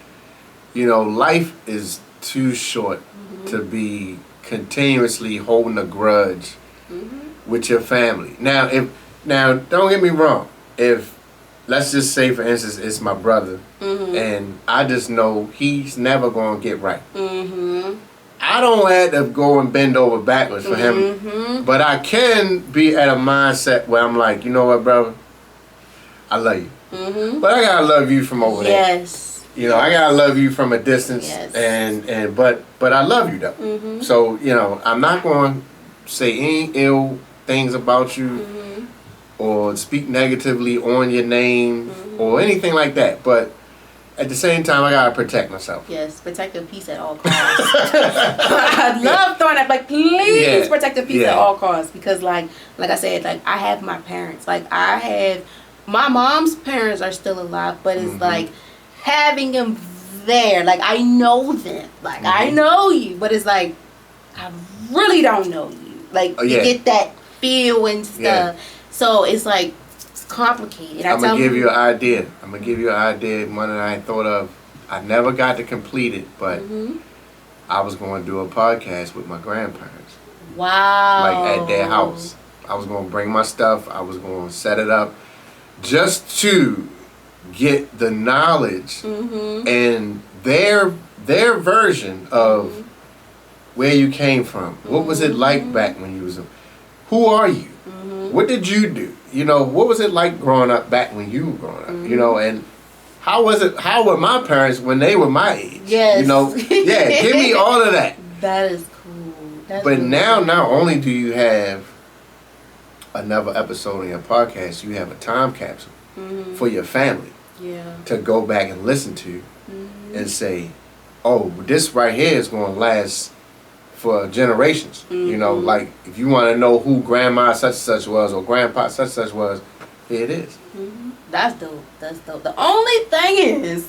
you know, life is too short to be continuously holding a grudge with your family. Now, don't get me wrong. If, let's just say, for instance, it's my brother, and I just know he's never going to get right. I don't have to go and bend over backwards for him, but I can be at a mindset where I'm like, you know what, brother? I love you. But I got to love you from over there. Yes. You know, I gotta love you from a distance, but I love you though. So you know, I'm not going to say any ill things about you or speak negatively on your name or anything like that. But at the same time, I gotta protect myself. Yes, protect your peace at all costs. I love throwing that, like, please protect your peace at all costs, because like I said, like I have my parents, like I have my mom's parents are still alive, but it's like having them there, like I know them, like I know you, but it's like I really don't know you, like you get that feel and stuff. So it's like it's complicated. I'm gonna give you an idea. One that I ain't thought of. I never got to complete it, but I was going to do a podcast with my grandparents. Wow. Like at their house. I was going to bring my stuff. I was going to set it up just to get the knowledge and their version of where you came from. What was it like back when you was who are you? What did you do? You know, what was it like growing up back when you were growing up? You know, and how were my parents when they were my age? Yes. You know, give me all of that. That is cool. That's but really now, cool. not only do you have another episode on your podcast, you have a time capsule for your family to go back and listen to and say, oh, this right here is going to last for generations. You know, like if you want to know who grandma such and such was or grandpa such and such was, here it is. That's dope. That's dope. The only thing is,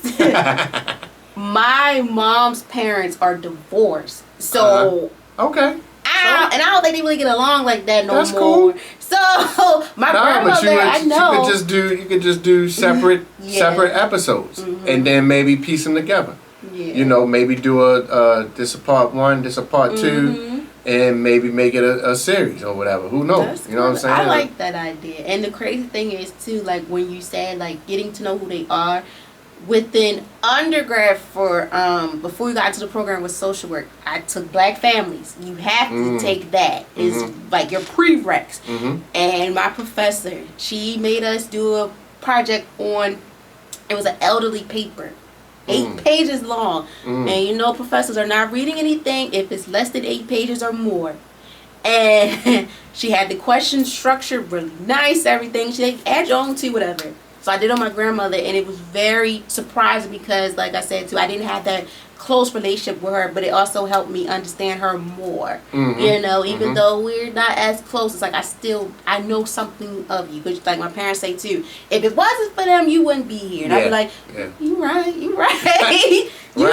my mom's parents are divorced, so okay. I don't think they really get along like that no That's more. cool. So my grandmother, I know. You could just do separate episodes, and then maybe piece them together. Yeah. You know, maybe do this a part 1, this a part 2, and maybe make it a series or whatever. Who knows? That's you know what I'm saying? I like that idea. And the crazy thing is too, like when you said like getting to know who they are. Within undergrad for before we got into the program with social work, I took Black families. You have to take that. It's like your prereqs. And my professor, she made us do a project on, it was an elderly paper. 8 pages long. And you know professors are not reading anything if it's less than 8 pages or more. And she had the question structured really nice, everything. She said, add your own to whatever. So I did on my grandmother, and it was very surprising because, like I said too, I didn't have that close relationship with her, but it also helped me understand her more. You know, even though we're not as close, it's like I know something of you. Because like my parents say too, if it wasn't for them, you wouldn't be here. And I'd be like, you right, you right, you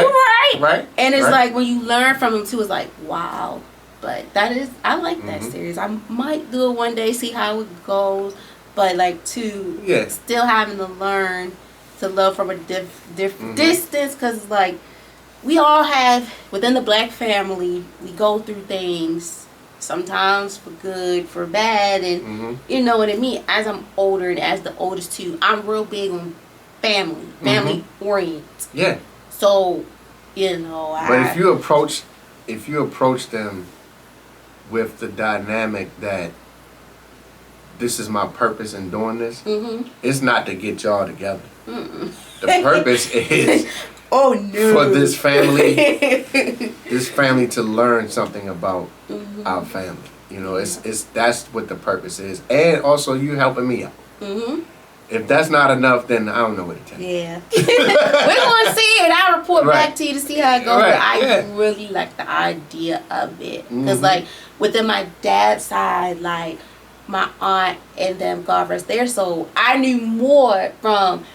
right. And it's like when you learn from them too, it's like, wow. But I like that series. I might do it one day, see how it goes. But like still having to learn to love from a different distance, because like we all have within the Black family, we go through things sometimes for good, for bad, and you know what I mean. As I'm older and as the oldest too, I'm real big on family oriented. Yeah. So you know, but if you approach them with the dynamic that this is my purpose in doing this, it's not to get y'all together. The purpose is for this family to learn something about our family. You know, it's that's what the purpose is, and also you helping me out. If that's not enough, then I don't know what to tell you. Yeah, we're gonna see it. I'll report back to you to see how it goes. But I really like the idea of it because, like, within my dad's side, like, my aunt and them, God rest their soul, I knew more from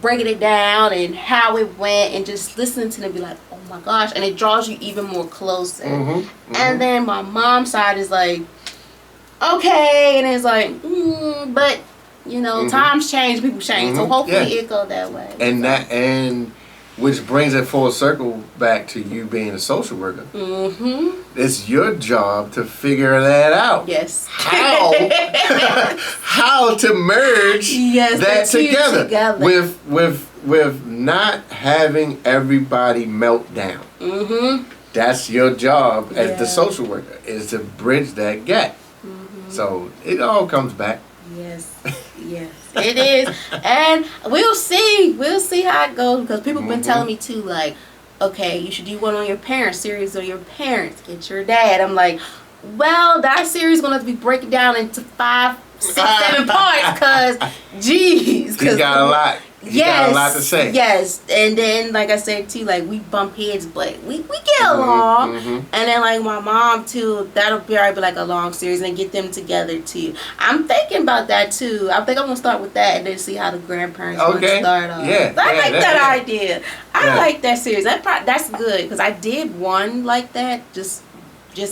breaking it down and how it went and just listening to them be like, oh my gosh, and it draws you even more closer. And then my mom's side is like, okay, and it's like, but you know, times change, people change, so hopefully it go that way. And which brings it full circle back to you being a social worker. It's your job to figure that out. Yes. How to merge that together with not having everybody melt down. That's your job as the social worker, is to bridge that gap. So it all comes back. Yes. Yes, it is. And we'll see how it goes, because people have been telling me too, like, okay, you should do one on your parents, series on your parents, get your dad. I'm like, well, that series is going to have to be breaking down into 5, 6, 7 parts, because geez, you got a lot. You got a lot to say. Yes, and then like I said too, like we bump heads, but we get along. And then like my mom too, that'll be like a long series and get them together too. I'm thinking about that too. I think I'm gonna start with that and then see how the grandparents want to start off. I like that idea. I like that series. That's good, because I did one like that just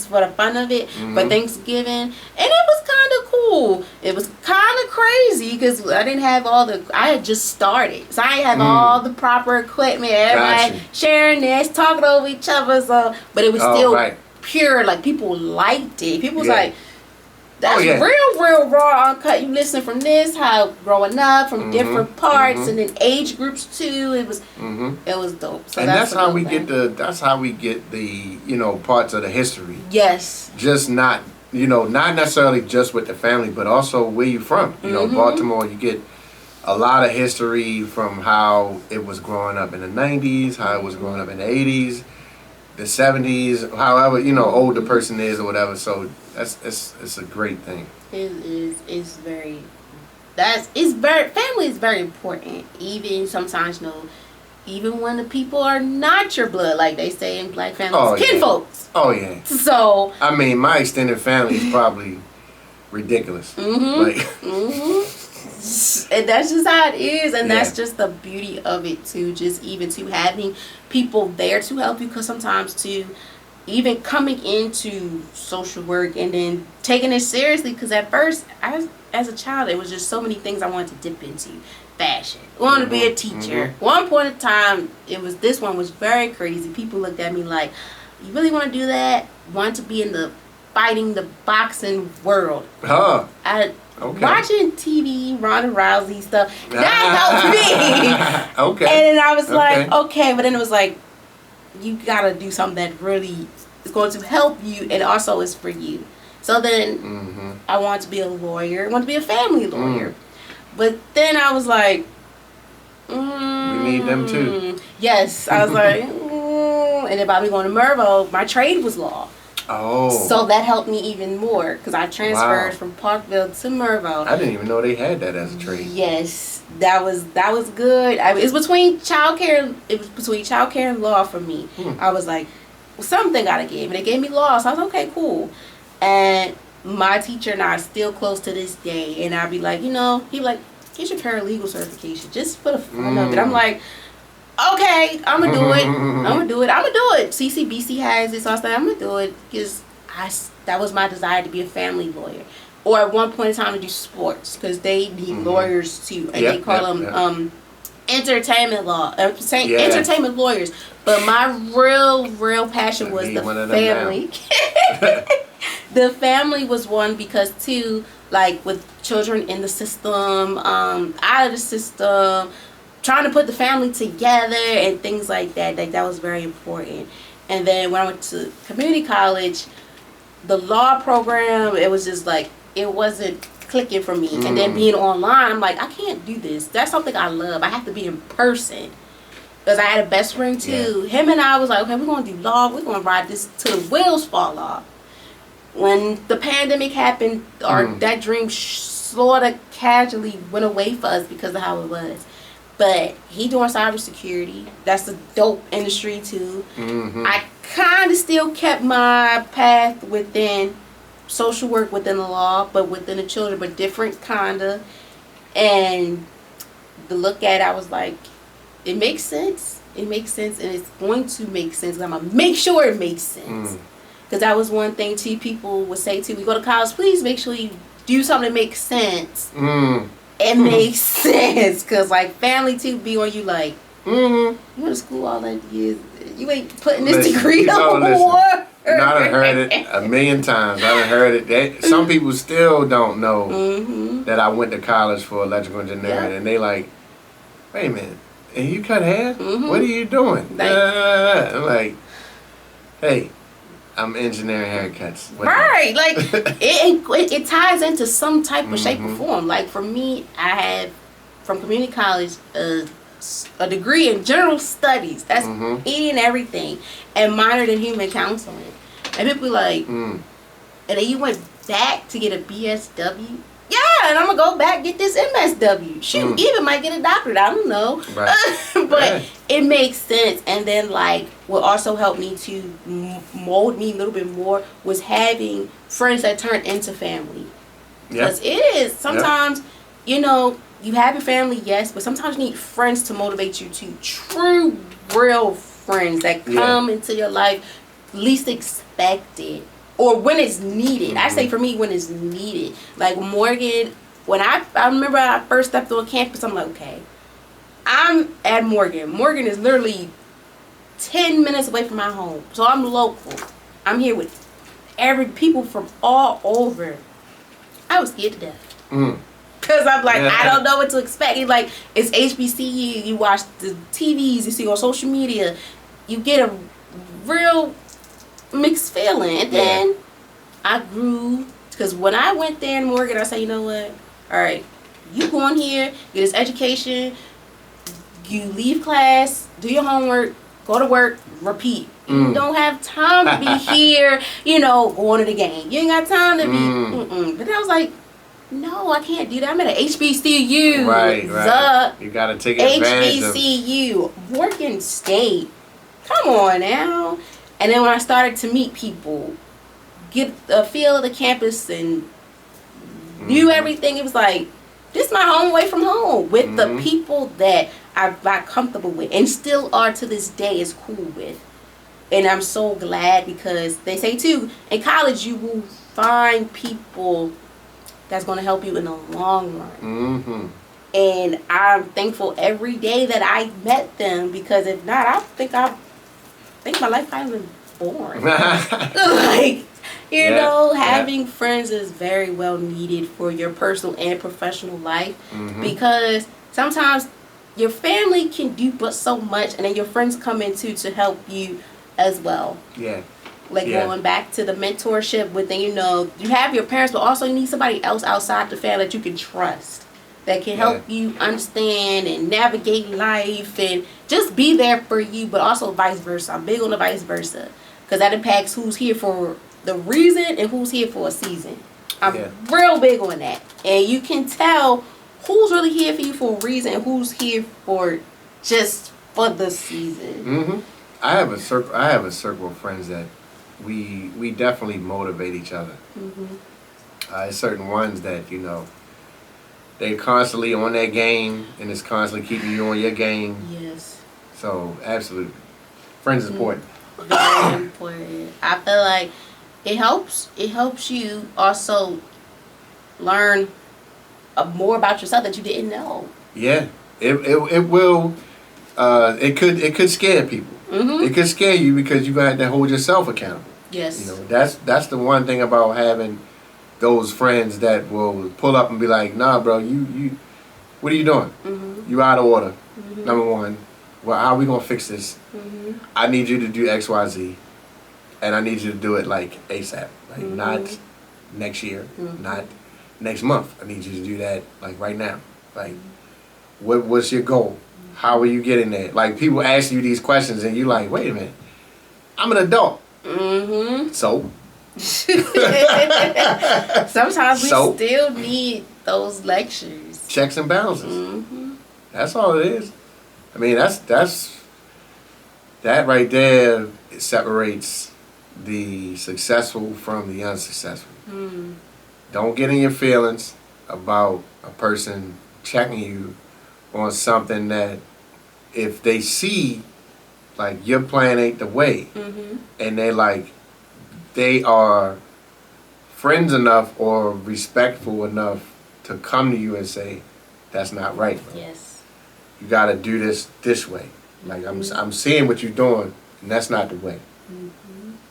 for the fun of it for Thanksgiving, and it was kind of cool. It was kind of crazy because I didn't have I had just started, so I didn't have all the proper equipment. Everybody sharing this, talking over each other, so but it was still pure. Like, people liked it. People was like, that's real raw, uncut. You listen from this, how growing up from different parts, and then age groups too. It was dope. So and that's how we get the parts of the history. Yes. Just not necessarily just with the family, but also where you from. You know, Baltimore, you get a lot of history from how it was growing up in the 90s, how it was growing up in the 80s, the 70s, however, old the person is or whatever. So it's a great thing. It is. It's very. Family is very important. Even sometimes, even when the people are not your blood, like they say in Black families, kinfolks. Oh yeah. So I mean, my extended family is probably ridiculous. And that's just how it is, and Yeah. that's just the beauty of it too. Just even to having people there to help you, because sometimes too, even coming into social work and then taking it seriously, because at first, as a child, it was just so many things I wanted to dip into. Fashion, wanted to be a teacher. One point in time, this one was very crazy. People looked at me like, you really want to do that? Want to be in the boxing world? Huh. Okay. Watching TV, Ronda Rousey stuff, that helped me. Okay. And then I was like, okay, but then it was like, you gotta do something that really is going to help you and also is for you. So then I wanted to be a lawyer. I wanted to be a family lawyer. But then I was like, we need them too. Yes. I was like, and then by me going to Mervo, my trade was law. Oh. So that helped me even more because I transferred from Parkville to Mervo. I didn't even know they had that as a trade. Yes, that was good. I mean, it was between childcare and law for me. I was like, well, something gotta give, and they gave me law. So I was okay, cool. And my teacher and I are still close to this day. And I'd be like, he'd be like, get your paralegal certification just for the fun of it. I'm like, okay, I'm gonna do it. CCBC has it, so I said I'm gonna do it because that was my desire to be a family lawyer, or at one point in time to do sports because they need lawyers too, and they call them entertainment law, entertainment lawyers. But my real passion was the family. The family was one because too, like with children in the system, out of the system, trying to put the family together and things like that. That was very important. And then when I went to community college, the law program, it was just like, it wasn't clicking for me. And then being online, I'm like, I can't do this. That's something I love. I have to be in person. Because I had a best friend too. Yeah. Him and I was like, okay, we're going to do law. We're going to ride this till the wheels fall off. When the pandemic happened, that dream sort of casually went away for us because of how it was. But he doing cybersecurity. That's a dope industry too. I kind of still kept my path within social work, within the law, but within the children, but different kinda. And to look at it, I was like, it makes sense. It makes sense, and it's going to make sense. I'm gonna make sure it makes sense. Because that was one thing too. People would say too, we go to college, please make sure you do something that makes sense. It makes sense, because like family too be on you like, you went to school all that years, you ain't putting this degree on work. I done heard it a million times. I done heard it. Some people still don't know that I went to college for electrical engineering, and they like, wait a minute, and you cut hair? What are you doing? I'm like, hey, I'm engineering haircuts. Right, like it ties into some type of shape or form. Like for me, I have from community college a degree in general studies. That's any and everything, and minored in human counseling. And people be like, and then you went back to get a BSW. Yeah, and I'm gonna go back get this MSW. Shoot, even might get a doctorate. I don't know, but it makes sense. And then like what also helped me to mold me a little bit more was having friends that turned into family. Because it is sometimes, you have your family, yes, but sometimes you need friends to motivate you to true, real friends that come into your life least expected. Or when it's needed. I say for me, when it's needed. Like Morgan, when I remember I first stepped on campus, I'm like, okay, I'm at Morgan. Morgan is literally 10 minutes away from my home. So I'm local. I'm here with people from all over. I was scared to death. Because I'm like, I don't know what to expect. It's like, it's HBCU. You watch the TVs, you see on social media. You get a real mixed feeling. And then I grew, because when I went there in Morgan, I said, you know what, all right, you go in here, get this education, you leave class, do your homework, go to work, repeat. You don't have time to be here, going to the game. You ain't got time to be But I was like, no, I can't do that. I'm at an HBCU. Right. You gotta take advantage of HBCU, Morgan State. Come on now. And then when I started to meet people, get a feel of the campus and knew everything, it was like, this is my home away from home with the people that I got comfortable with and still are to this day is cool with. And I'm so glad because they say too, in college you will find people that's going to help you in the long run. And I'm thankful every day that I met them because if not, I think my life kind of been boring. Like, you know, having friends is very well needed for your personal and professional life because sometimes your family can do but so much and then your friends come in too to help you as well. Going back to the mentorship within, you know, you have your parents, but also you need somebody else outside the family that you can trust, that can help you understand and navigate life and just be there for you, but also vice versa. I'm big on the vice versa because that impacts who's here for the reason and who's here for a season. I'm real big on that. And you can tell who's really here for you for a reason and who's here for just for the season. I have a circle of friends that we definitely motivate each other. There's certain ones that, you know, they're constantly on their game and it's constantly keeping you on your game. Yes. So absolutely, friends is important. Very important. I feel like it helps you also learn more about yourself that you didn't know. Yeah, it will. It could scare people. It could scare you because you're gonna have to hold yourself accountable. Yes. You know, that's the one thing about having those friends that will pull up and be like, nah, bro, you what are you doing? You out of order. Number one. Well, how are we gonna fix this? I need you to do X, Y, Z, and I need you to do it like ASAP, like not next year, not next month. I need you to do that like right now. Like, what's your goal? How are you getting there? Like, people ask you these questions and you like, wait a minute, I'm an adult. So? Sometimes we still need those lectures. Checks and balances. That's all it is. I mean, that right there separates the successful from the unsuccessful. Don't get in your feelings about a person checking you on something that if they see like your plan ain't the way and they are friends enough or respectful enough to come to you and say that's not right, bro. Yes. You got to do this way. Like I'm seeing what you're doing and that's not the way.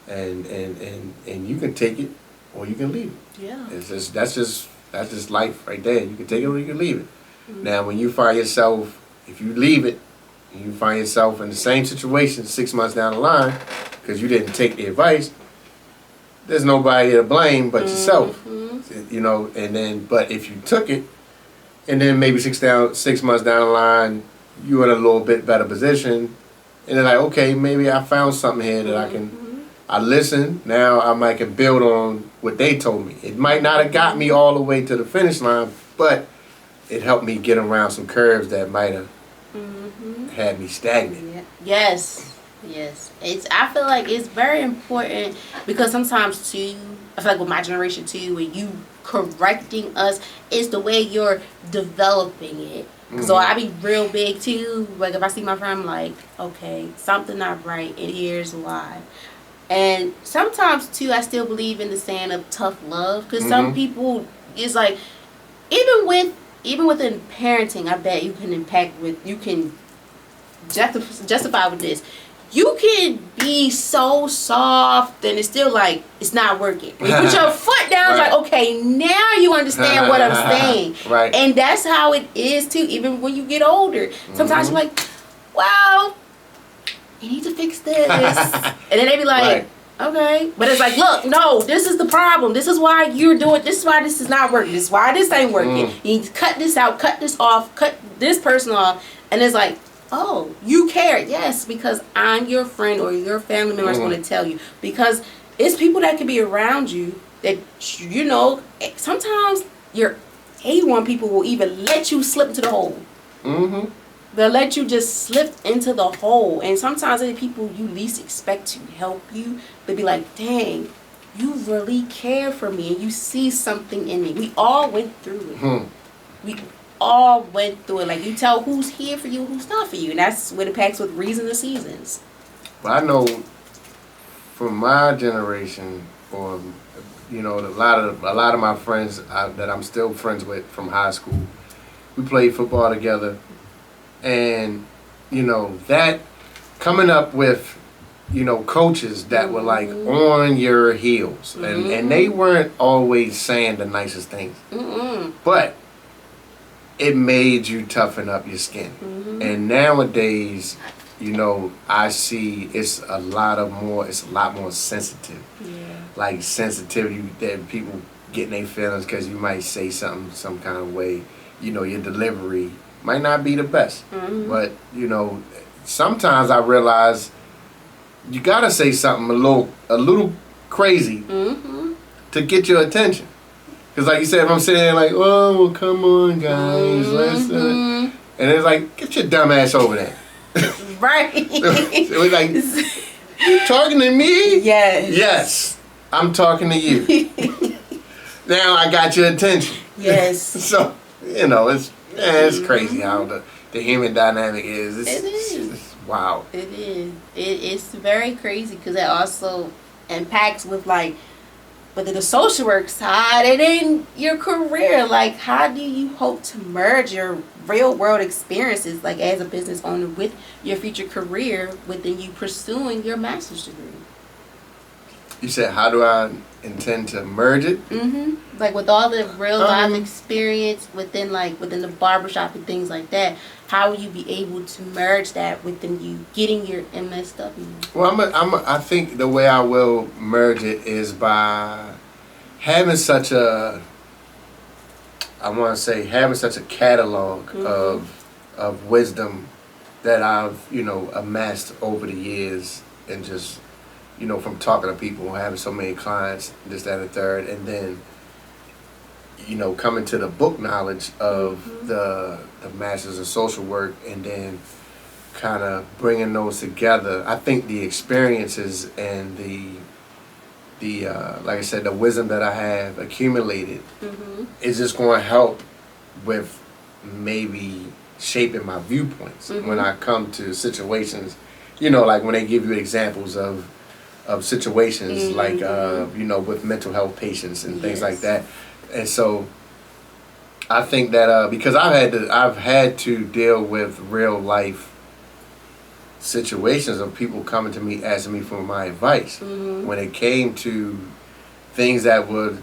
And you can take it or you can leave it. Yeah. That's just life right there. You can take it or you can leave it. Now, when you find yourself, if you leave it, and you find yourself in the same situation 6 months down the line because you didn't take the advice, there's nobody to blame but yourself. You know, but if you took it, and then maybe 6 months down the line, you're in a little bit better position, and then like, okay, maybe I found something here that I listened. Now I can build on what they told me. It might not have got me all the way to the finish line, but it helped me get around some curves that might have had me stagnant. Yes. I feel like it's very important because sometimes too, I feel like with my generation too, when you correcting us, it's the way you're developing it. So I be real big too. Like if I see my friend, I'm like, okay, something not right, and here's why. And sometimes too, I still believe in the saying of tough love because some people, it's like, even within parenting, I bet you can justify with this. You can be so soft and it's still like, it's not working. You put your foot down, it's like, okay, now you understand what I'm saying. Right. And that's how it is too, even when you get older. Sometimes you're like, well, you need to fix this. And then they be like, okay. But it's like, look, no, this is the problem. This is why you're doing, this is why this is not working. This is why this ain't working. You need to cut this out, cut this off, cut this person off. And it's like, oh, you care. Yes, because I'm your friend or your family member is going to tell you. Because it's people that can be around you that, you know, sometimes your A1 people will even let you slip into the hole. They'll let you just slip into the hole. And sometimes the people you least expect to help you, they'll be like, dang, you really care for me and you see something in me. We all went through it. we all went through it. Like, you tell who's here for you, who's not for you, and that's what it packs with reasons and seasons. But I know from my generation, or you know, a lot of my friends that I'm still friends with from high school, we played football together, and you know that coming up with, you know, coaches that were like on your heels, and they weren't always saying the nicest things, but it made you toughen up your skin. And nowadays, you know, I see it's a lot more sensitive. Like sensitivity that people getting their feelings because you might say something some kind of way. You know, your delivery might not be the best, but you know, sometimes I realize you gotta say something a little crazy to get your attention. Because like you said, if I'm sitting there like, oh, well, come on, guys, let's, and it's like, get your dumb ass over there. Right. It was like, you talking to me? Yes. Yes, I'm talking to you. Now I got your attention. Yes. So, you know, it's crazy how the human dynamic is. It's wow. It is. It's very crazy because it also impacts with like, whether the social work side and in your career, like how do you hope to merge your real world experiences, like as a business owner, with your future career within you pursuing your master's degree? You said, how do I intend to merge it? Like with all the real life experience within the barbershop and things like that, how will you be able to merge that within you getting your MSW? Well, I think the way I will merge it is by having such a, having such a catalog of wisdom that I've, you know, amassed over the years, and just, you know, from talking to people, having so many clients, this, that, and the third, and then, you know, coming to the book knowledge of the Masters of Social Work, and then kind of bringing those together. I think the experiences and the like I said, the wisdom that I have accumulated is just going to help with maybe shaping my viewpoints when I come to situations, you know, like when they give you examples of situations like you know, with mental health patients and things like that. And so I think that because I've had to deal with real life situations of people coming to me asking me for my advice when it came to things that were,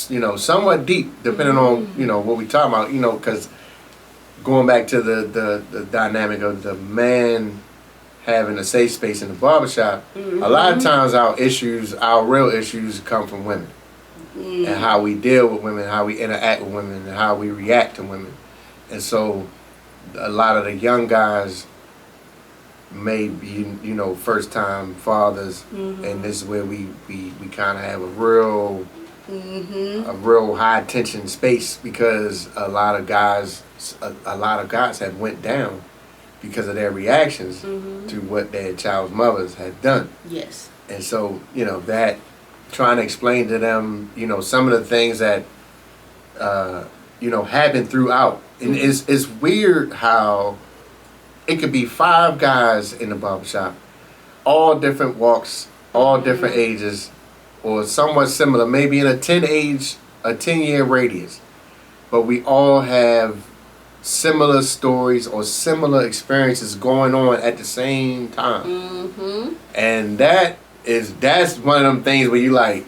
you know, somewhat deep, depending on, you know, what we talking about, you know, because going back to the dynamic of the man having a safe space in the barbershop, a lot of times our real issues come from women. And how we deal with women, how we interact with women, and how we react to women. And so a lot of the young guys may be, you know, first time fathers, and this is where we kind of have a real high tension space, because a lot of guys have went down because of their reactions to what their child's mothers had done. Yes. And so, you know, that trying to explain to them, you know, some of the things that you know, happen throughout. And it's weird how it could be 5 guys in the barbershop, all different walks, all different ages, or somewhat similar, maybe in a 10-year radius. But we all have similar stories or similar experiences going on at the same time. And that's one of them things where you like,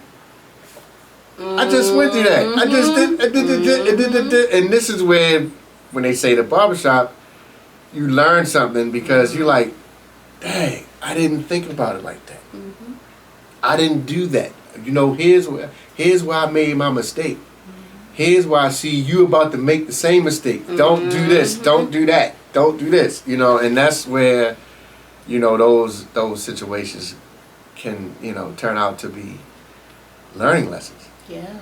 I just went through that. I just did, and this is where, when they say the barbershop, you learn something, because you're like, dang, I didn't think about it like that. I didn't do that. You know, here's where I made my mistake. Here's why I see you about to make the same mistake. Don't do this. Don't do that. Don't do this. You know, and that's where, you know, those situations can, you know, turn out to be learning lessons. Yeah,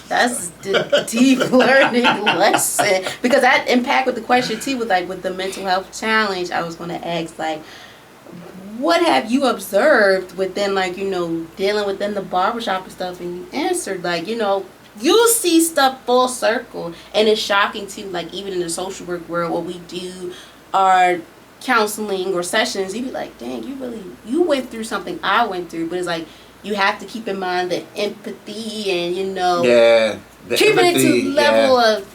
that's the deep learning lesson, because that impact with the question too, with the mental health challenge. I was going to ask, like, what have you observed within, like, you know, dealing within the barbershop and stuff, and you answered, like, you know, you see stuff full circle, and it's shocking too. Like even in the social work world, what we do our counseling or sessions, you be like, dang, you went through something I went through, but it's like you have to keep in mind the empathy and the keeping empathy, it to level of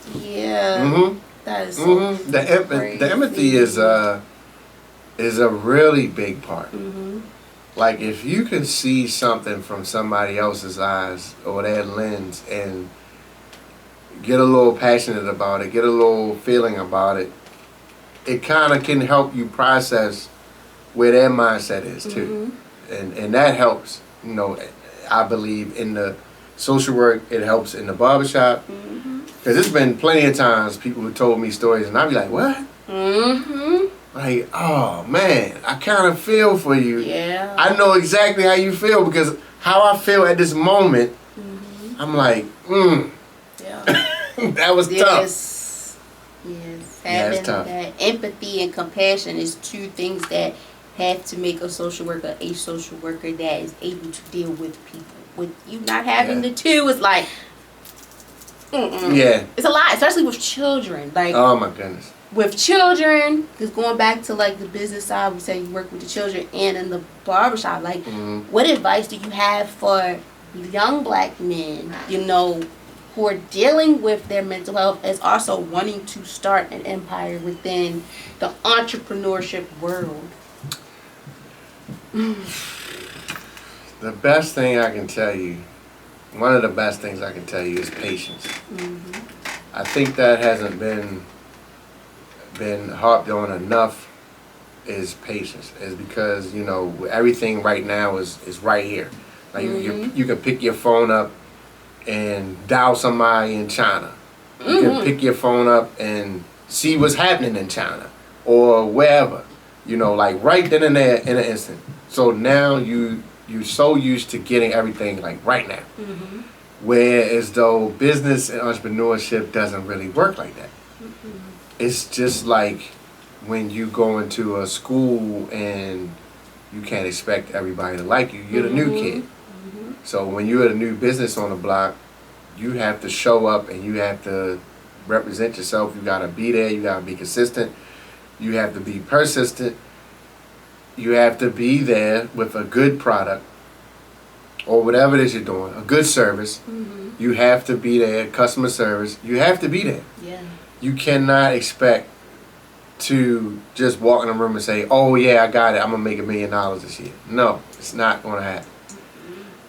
that is so the empathy is a really big part. Like if you can see something from somebody else's eyes or their lens and get a little passionate about it, get a little feeling about it, it kind of can help you process where their mindset is too. And that helps, I believe in the social work, it helps in the barbershop. Because there's been plenty of times people who told me stories and I'd be like, what? Like, oh man, I kind of feel for you. Yeah. I know exactly how you feel because how I feel at this moment, I'm like, Yeah. that was tough. Yes. Having tough. that empathy and compassion is two things that have to make a social worker that is able to deal with people. With you not having the two, it's like, it's a lot, especially with children. Like, oh my goodness. With children, because going back to like the business side, we say you work with the children, and in the barbershop, like, what advice do you have for young black men, who are dealing with their mental health as also wanting to start an empire within the entrepreneurship world? The best thing I can tell you, one of the best things I can tell you is patience. I think that hasn't been harped on enough is patience. Is because, everything right now is right here. Like you can pick your phone up and dial somebody in China. You can pick your phone up and see what's happening in China or wherever. Like right then and there in an instant. So now you're so used to getting everything like right now. Whereas though business and entrepreneurship doesn't really work like that. It's just like when you go into a school and you can't expect everybody to like you. You're the new kid. So when you're a new business on the block, you have to show up and you have to represent yourself. You got to be there. You got to be consistent. You have to be persistent. You have to be there with a good product or whatever it is you're doing, a good service. You have to be there, customer service. You have to be there. Yeah. You cannot expect to just walk in a room and say, oh yeah, I got it, I'm going to make $1 million this year. No, it's not going to happen.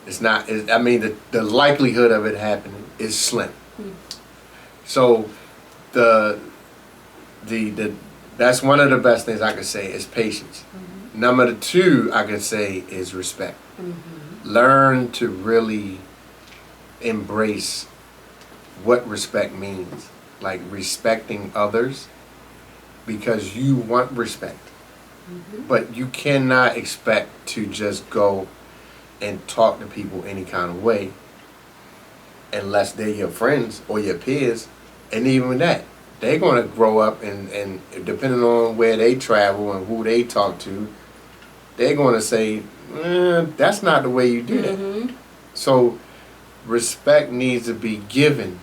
It's not. The likelihood of it happening is slim. So that's one of the best things I could say is patience. Number 2 I could say is respect. Learn to really embrace what respect means. Like respecting others because you want respect. But you cannot expect to just go and talk to people any kind of way unless they're your friends or your peers. And even that, they're going to grow up and depending on where they travel and who they talk to, they're going to say, that's not the way you do that. So respect needs to be given.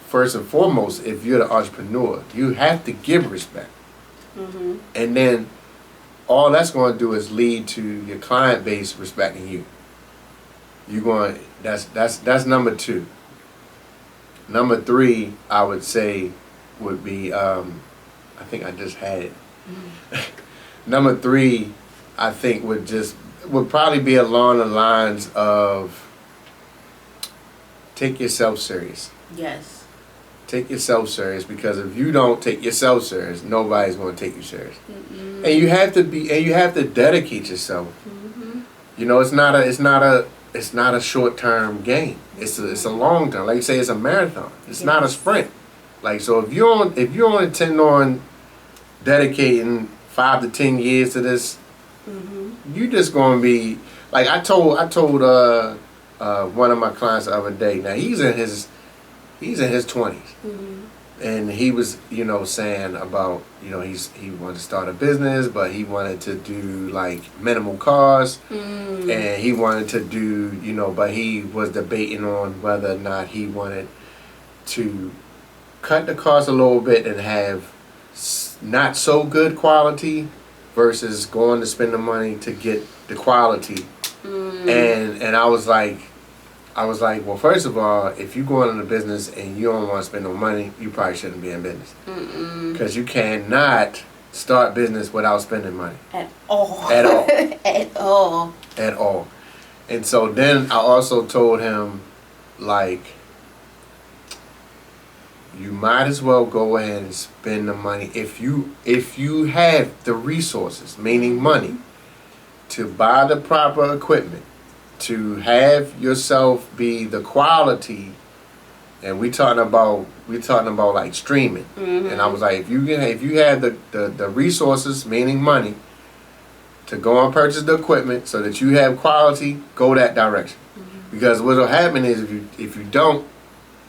First and foremost, if you're the entrepreneur, you have to give respect. And then all that's going to do is lead to your client base respecting you. That's number 2. Number 3, I would say, would be, I think I just had it. Number 3, I think would probably be along the lines of take yourself serious. Yes. Take yourself serious, because if you don't take yourself serious, nobody's going to take you serious. And you have to dedicate yourself. It's not a short-term game. It's a long term. Like you say, it's a marathon. It's not a sprint. Like, so if you only intend on dedicating 5 to 10 years to this, you just going to be like I told one of my clients the other day. Now he's in his 20s. and he was, saying about, he wanted to start a business, but he wanted to do like minimal costs, and he wanted to do, but he was debating on whether or not he wanted to cut the cost a little bit and have not so good quality versus going to spend the money to get the quality. And I was like, well, first of all, if you go into business and you don't want to spend no money, you probably shouldn't be in business. Because you cannot start business without spending money. At all. At all. At all. At all. And so then I also told him, like, you might as well go ahead and spend the money if you have the resources, meaning money, to buy the proper equipment, to have yourself be the quality. And we talking about like streaming. And I was like, if you have the resources, meaning money, to go and purchase the equipment so that you have quality, go that direction. Because what will happen is if you don't,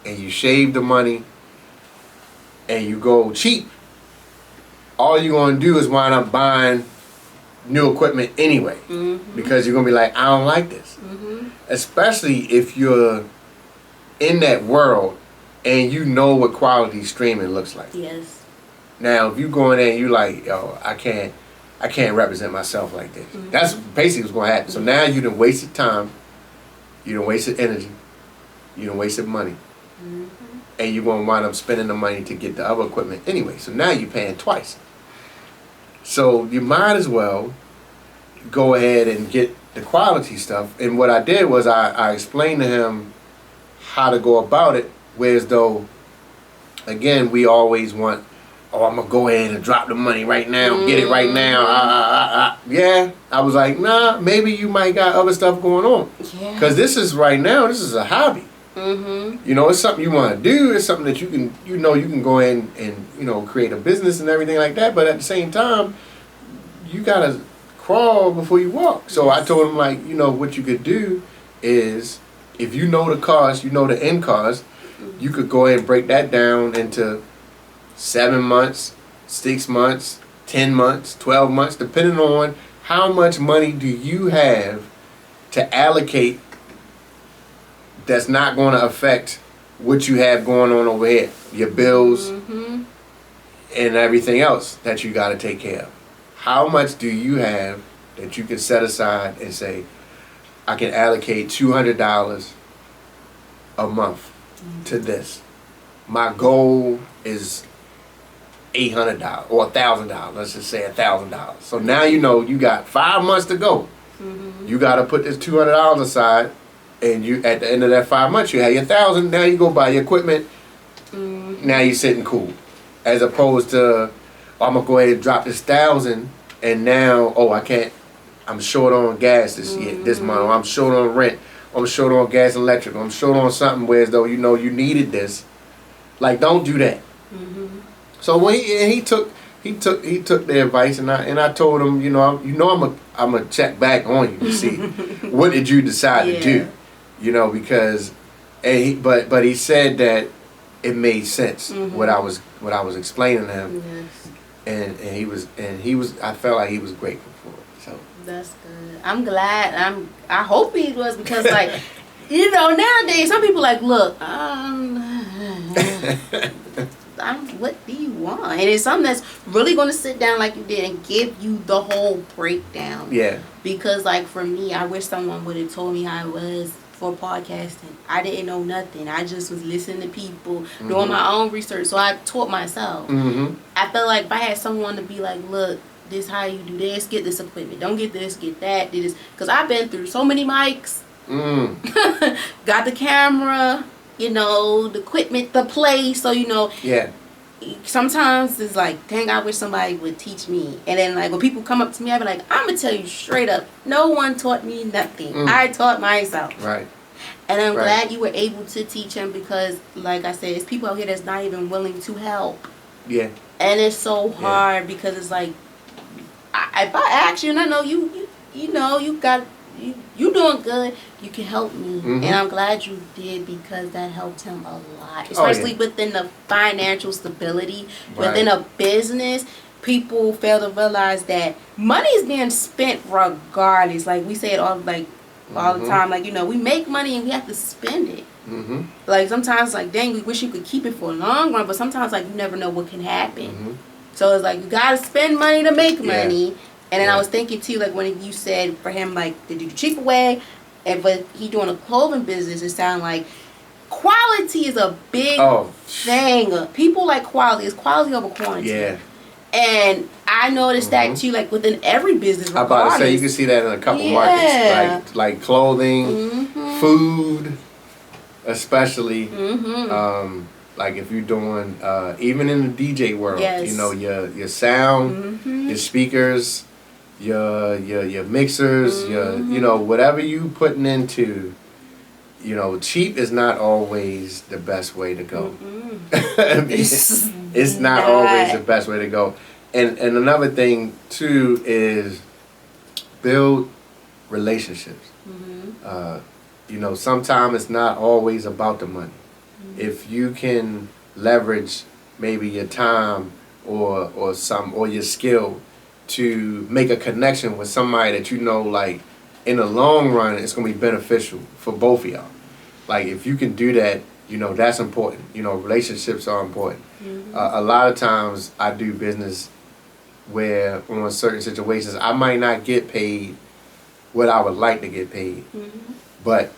and you shave the money and you go cheap, all you're going to do is wind up buying new equipment anyway. Because you're going to be like, I don't like this. Especially if you're in that world and you know what quality streaming looks like. Yes. Now, if you go in there and you like, yo, I can't represent myself like this. That's basically what's going to happen. So now you done wasted time, you done wasted energy, you done wasted money, and you're going to wind up spending the money to get the other equipment anyway. So now you're paying twice. So you might as well go ahead and get the quality stuff. And what I did was I explained to him how to go about it, whereas though, again, we always want, oh, I'm going to go ahead and drop the money right now, get it right now. Yeah, I was like, nah, maybe you might got other stuff going on. Yeah. Because this is right now, this is a hobby. It's something you want to do. It's something that you can, you can go in and, create a business and everything like that. But at the same time, you got to crawl before you walk. So I told him, like, what you could do is, if you know the cost, the end cost, you could go ahead and break that down into 7 months, 6 months, 10 months, 12 months, depending on how much money do you have to allocate that's not going to affect what you have going on over here, your bills and everything else that you got to take care of. How much do you have that you can set aside and say, I can allocate $200 a month to this. My goal is $800 or $1,000. Let's just say $1,000. So now you got 5 months to go. You got to put this $200 aside, and you at the end of that 5 months you have your $1,000. Now you go buy your equipment. Now you're sitting cool, as opposed to, I'm gonna go ahead and drop this $1,000, and now I can't. I'm short on gas this month. Or I'm short on rent. I'm short on gas and electric. I'm short on something where as though you needed this. Like, don't do that. So when he took the advice, and I told him, I'm a check back on you to see what did you decide to do, because, but he said that it made sense what I was explaining to him, and he was I felt like he was grateful for it. So that's good. I'm glad. I hope he was, because like nowadays some people like, look, what do you want? And it's something that's really going to sit down like you did and give you the whole breakdown. Yeah. Because like for me, I wish someone would have told me how it was for podcasting. I didn't know nothing. I just was listening to people, doing my own research. So I taught myself. I felt like if I had someone to be like, look, this how you do this, get this equipment. Don't get this, get that, do this. Because I've been through so many mics. Got the camera, the equipment, the play. So, yeah. Sometimes it's like, dang, I wish somebody would teach me. And then like when people come up to me, I be like, I'm gonna tell you straight up, no one taught me nothing. I taught myself. Right. And I'm glad you were able to teach him, because like I said, it's people out here that's not even willing to help. Yeah. And it's so hard because it's like, if I ask you and I know you you doing good. You can help me, Mm-hmm. and I'm glad you did because that helped him a lot, especially within the financial stability within a business. People fail to realize that money is being spent regardless. Like we say it all, like all the time. Like we make money and we have to spend it. Mm-hmm. Like sometimes, like dang, we wish you could keep it for a long run, but sometimes like you never know what can happen. Mm-hmm. So it's like you gotta spend money to make money. And then Yeah. I was thinking too, like when you said for him, like to do the cheaper way, but he doing a clothing business, it sounded like quality is a big thing. People like quality. It's quality over quantity. Yeah. And I noticed that too, like within every business. I'm about to say you can see that in a couple markets, like clothing, food, especially. Like if you're doing, even in the DJ world, your sound, your speakers, your mixers, your whatever you putting into, cheap is not always the best way to go. It's not always the best way to go. And another thing too is build relationships. Sometimes it's not always about the money. If you can leverage maybe your time or your skill to make a connection with somebody that like in the long run it's gonna be beneficial for both of y'all. Like if you can do that, that's important. Relationships are important. A lot of times I do business where on certain situations I might not get paid what I would like to get paid, but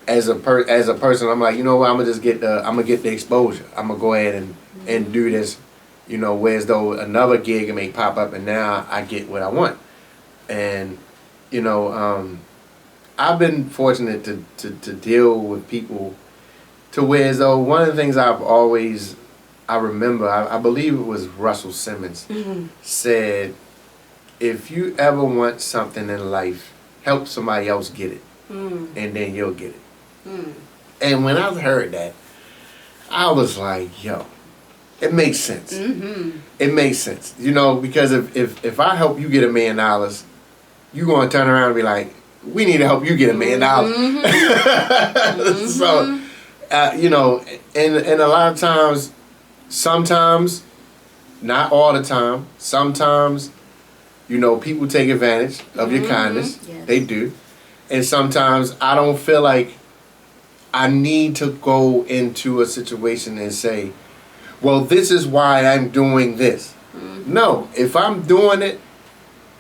as a person, I'm like, what, I'm gonna get the exposure. I'm gonna go ahead and do this, whereas though another gig may pop up and now I get what I want. And I've been fortunate to deal with people to whereas though one of the things I remember, I believe it was Russell Simmons said, if you ever want something in life, help somebody else get it, and then you'll get it. And when I heard that, I was like, yo, it makes sense. It makes sense. Because if I help you get $1 million, you're going to turn around and be like, we need to help you get $1 million. So, and a lot of times, sometimes, not all the time, sometimes, people take advantage of your kindness. Yes. They do. And sometimes I don't feel like I need to go into a situation and say, well, this is why I'm doing this. No, if I'm doing it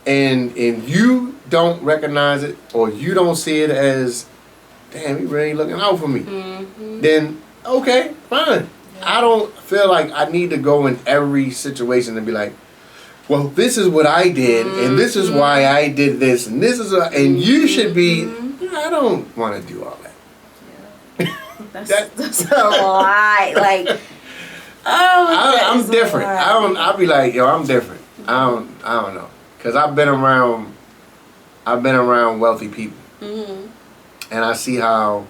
and you don't recognize it or you don't see it as, damn, he really looking out for me, then okay, fine. I don't feel like I need to go in every situation and be like, well, this is what I did and this is why I did this and this is and you should be. I don't want to do all that. That's a lot. Like, I'm different. I'll be like, yo, I'm different. I don't know, cause I've been around wealthy people, and I see how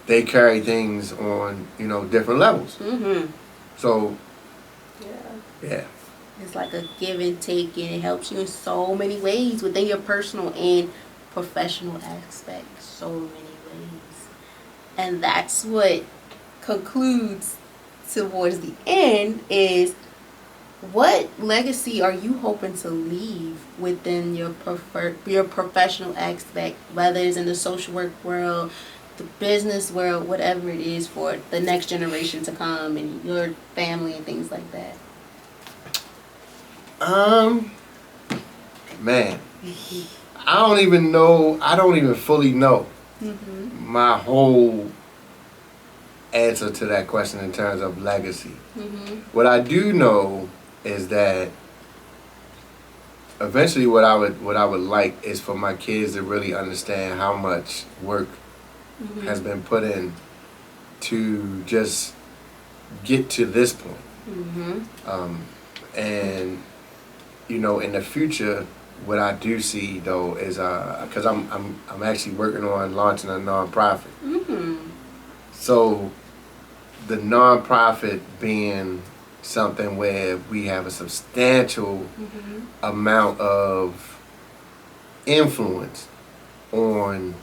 they carry things on different levels. So, yeah, it's like a give and take, and it helps you in so many ways within your personal and professional aspects. So many ways. And that's what concludes towards the end is, what legacy are you hoping to leave within your professional aspect, whether it's in the social work world, the business world, whatever it is, for the next generation to come and your family and things like that? Man, I don't even fully know my whole answer to that question in terms of legacy. What I do know is that eventually what I would like is for my kids to really understand how much work has been put in to just get to this point. And in the future, what I do see though is because I'm actually working on launching a nonprofit. So the nonprofit being something where we have a substantial amount of influence on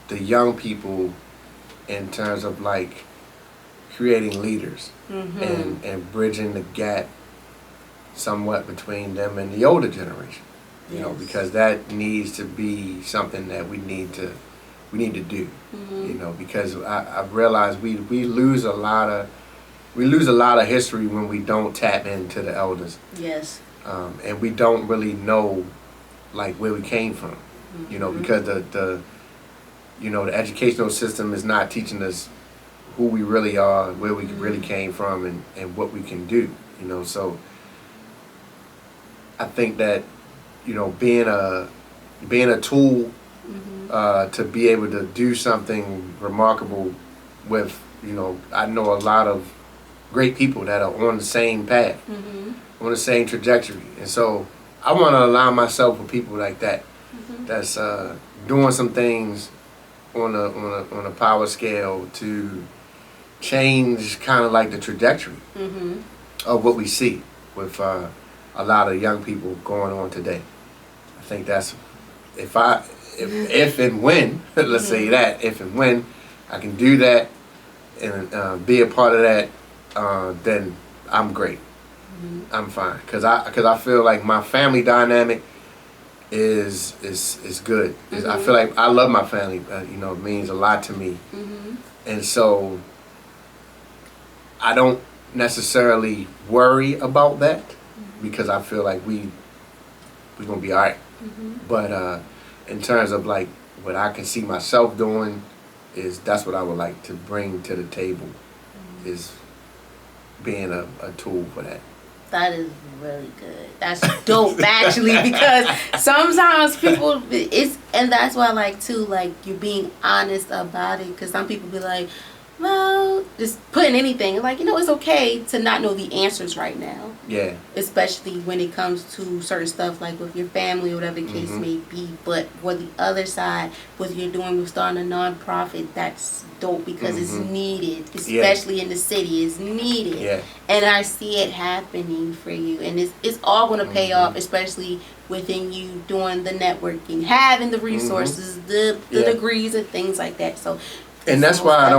the young people in terms of like creating leaders and bridging the gap somewhat between them and the older generation. You know, because that needs to be something that we need to do. You know, because I've realized we lose a lot of history when we don't tap into the elders. Yes. And we don't really know like where we came from. You know, because the educational system is not teaching us who we really are, where we really came from, and what we can do. You know, so I think that, you know, being a tool to be able to do something remarkable with, you know, I know a lot of great people that are on the same path, on the same trajectory, and so I want to align myself with people like that, that's doing some things on a power scale to change kind of like the trajectory of what we see with a lot of young people going on today. I think that's if and when let's say that if and when I can do that and be a part of that, then I'm great. I'm fine because I feel like my family dynamic is good. I feel like I love my family. You know, it means a lot to me, and so I don't necessarily worry about that because I feel like we're gonna be all right. But in terms of like what I can see myself doing, that's what I would like to bring to the table, is being a tool for that. That is really good. That's dope, actually, because sometimes people, and that's why I like too, like, you're being honest about it, because some people be like, well, just putting anything, like, you know, it's okay to not know the answers right now. Yeah. Especially when it comes to certain stuff, like with your family or whatever the case may be. But for the other side, what you're doing with starting a nonprofit, that's dope because it's needed, especially in the city. It's needed. Yeah. And I see it happening for you. And it's all going to pay off, especially within you doing the networking, having the resources, the degrees and things like that. So, and that's why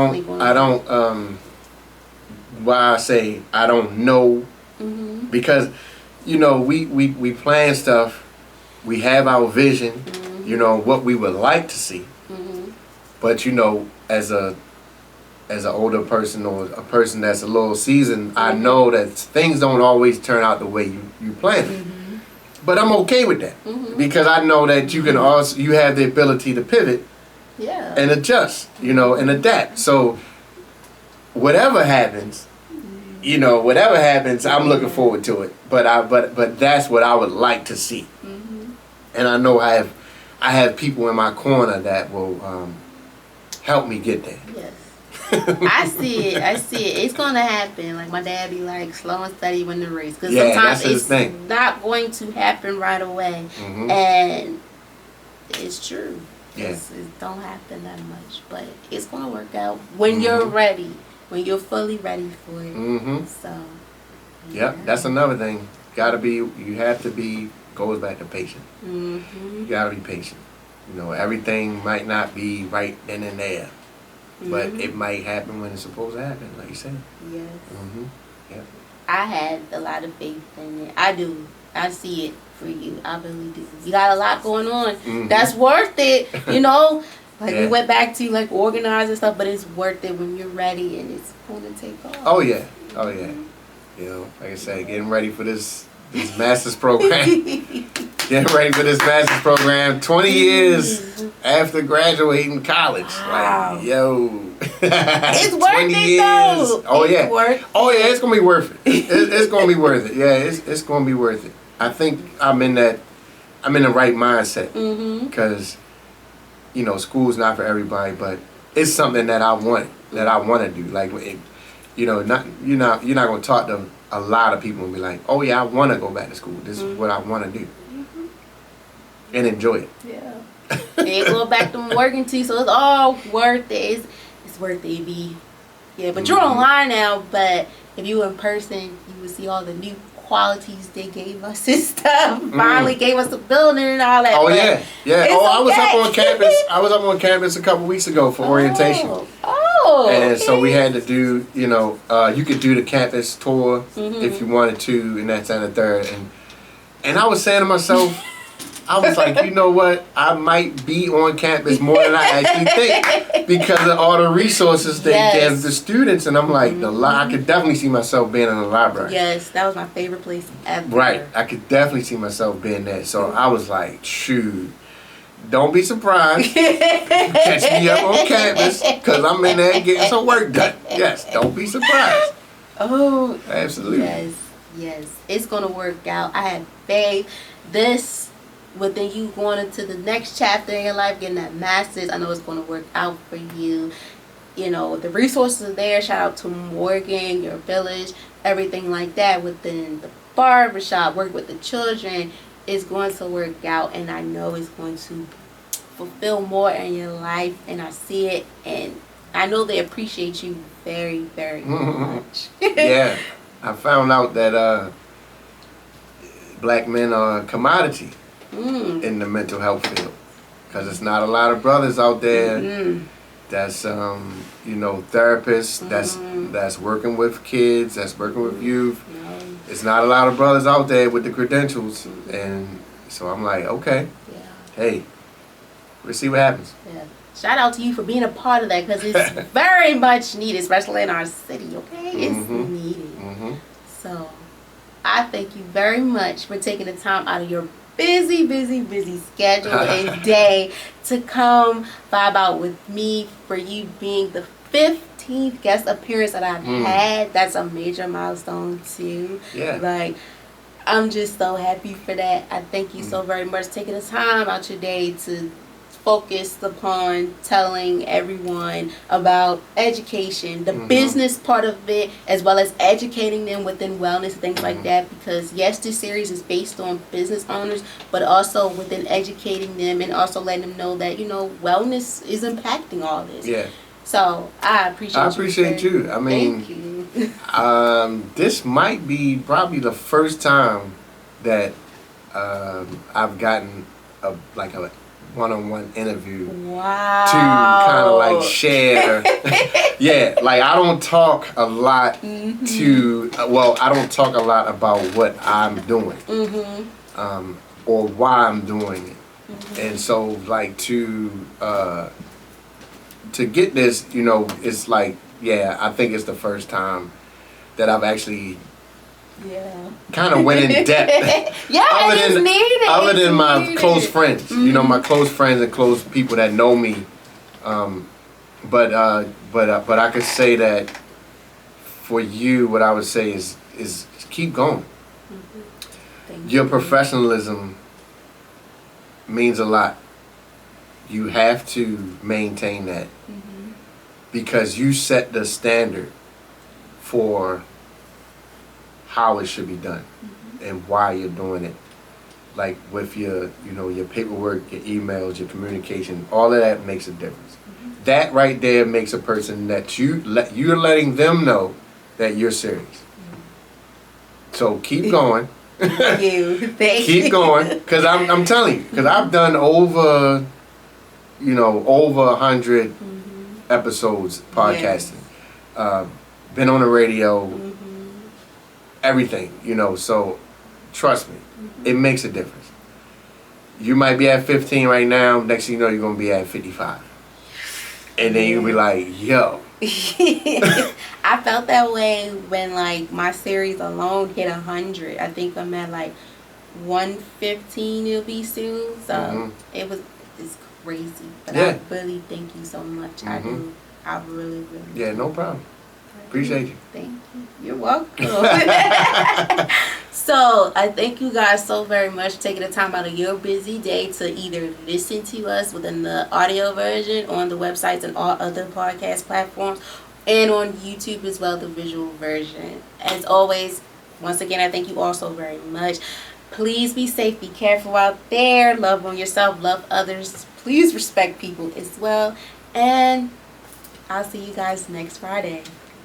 why I say I don't know, because, you know, we plan stuff, we have our vision, you know, what we would like to see, but, you know, as an older person or a person that's a little seasoned, I know that things don't always turn out the way you plan it. But I'm okay with that because I know that you have the ability to pivot. Yeah. And adjust, you know, and adapt. So whatever happens, you know, I'm looking forward to it. But that's what I would like to see. And I know I have people in my corner that will help me get there. Yes. I see it. It's gonna happen. Like my dad be like, slow and steady win the race. Because sometimes it's not going to happen right away. And it's true. Yeah. It don't happen that much, but it's gonna work out when you're ready, when you're fully ready for it. So. Yep, that's another thing. You have to be. Goes back to patient. You gotta be patient. You know, everything might not be right then and there, but it might happen when it's supposed to happen, like you said. Yes. Yep. I had a lot of faith in it. I do. I see it for you. I really do. You got a lot going on. That's worth it. You know, like we went back to like organize and stuff, but it's worth it when you're ready and it's going to take off. Oh yeah. You know, like I said, getting ready for this master's program. Getting ready for this master's program 20 years after graduating college. Wow. Like, yo. It's worth it though. Oh yeah. It's gonna be worth it. It's gonna be worth it. Yeah, it's gonna be worth it. I think I'm in the right mindset because, you know, school's not for everybody, but it's something that I want to do. Like, you know, you're not gonna talk to a lot of people and be like, oh yeah, I want to go back to school. This is what I want to do, and enjoy it. Yeah. And go back to working too, so it's all worth it. It's worth it, B. Yeah, but you're online now. But if you were in person, you would see all the new qualities they gave us and stuff. Finally gave us a building and all that. Oh yeah. I was okay. up on campus. I was up on campus a couple weeks ago for orientation. And so we had to do, you could do the campus tour if you wanted to, and that's and the third. And I was saying to myself, I was like, you know what? I might be on campus more than I actually think because of all the resources they give the students. And I'm like, I could definitely see myself being in the library. Yes, that was my favorite place ever. Right. I could definitely see myself being there. So I was like, shoot, don't be surprised. Catch me up on campus because I'm in there getting some work done. Yes, don't be surprised. Oh, absolutely. Yes. It's going to work out. I have faith. Within you going into the next chapter in your life, getting that master's, I know it's going to work out for you. The resources are there. Shout out to Morgan, your village, everything like that within the barbershop, work with the children is going to work out, and I know it's going to fulfill more in your life, and I see it, and I know they appreciate you very, very much. Yeah, I found out that black men are a commodity in the mental health field because it's not a lot of brothers out there that's therapists that's working with kids, that's working with youth. It's not a lot of brothers out there with the credentials, and so I'm like, okay, hey, we'll see what happens. Shout out to you for being a part of that because it's very much needed, especially in our city. Okay, it's needed. So I thank you very much for taking the time out of your busy schedule and day to come vibe out with me, for you being the 15th guest appearance that I've had. That's a major milestone too. Like, I'm just so happy for that. I thank you so very much taking the time out your day to focus upon telling everyone about education, the business part of it, as well as educating them within wellness and things like that, because yes, this series is based on business owners, but also within educating them and also letting them know that wellness is impacting all this. So I appreciate you. I mean, thank you. This might be probably the first time that I've gotten a one-on-one interview to kind of like share. Like I don't talk a lot I don't talk a lot about what I'm doing or why I'm doing it. And so like to get this, it's like, I think it's the first time that I've actually kind of went in depth. Other than my close friends, my close friends and close people that know me. But I could say that for you, what I would say is keep going. Your professionalism means a lot. You have to maintain that because you set the standard for how it should be done and why you're doing it. Like with your paperwork, your emails, your communication, all of that makes a difference. That right there makes a person that you're letting them know that you're serious. So keep going. Thank you. Keep going, because I'm telling you, because I've done over 100 episodes podcasting, been on the radio, everything, so trust me, it makes a difference. You might be at 15 right now, next thing you know, you're going to be at 55. And then you'll be like, yo. I felt that way when like my series alone hit 100. I think I'm at like 115 it'll be soon. So it's crazy. But I really thank you so much. I do. I really Yeah, no problem. Appreciate you. Thank you. You're welcome. So I thank you guys so very much for taking the time out of your busy day to either listen to us within the audio version on the websites and all other podcast platforms, and on YouTube as well, the visual version. As always, once again, I thank you all so very much. Please be safe, be careful out there, love on yourself, love others. Please respect people as well. And I'll see you guys next Friday.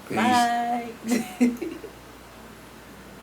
Peace. Bye.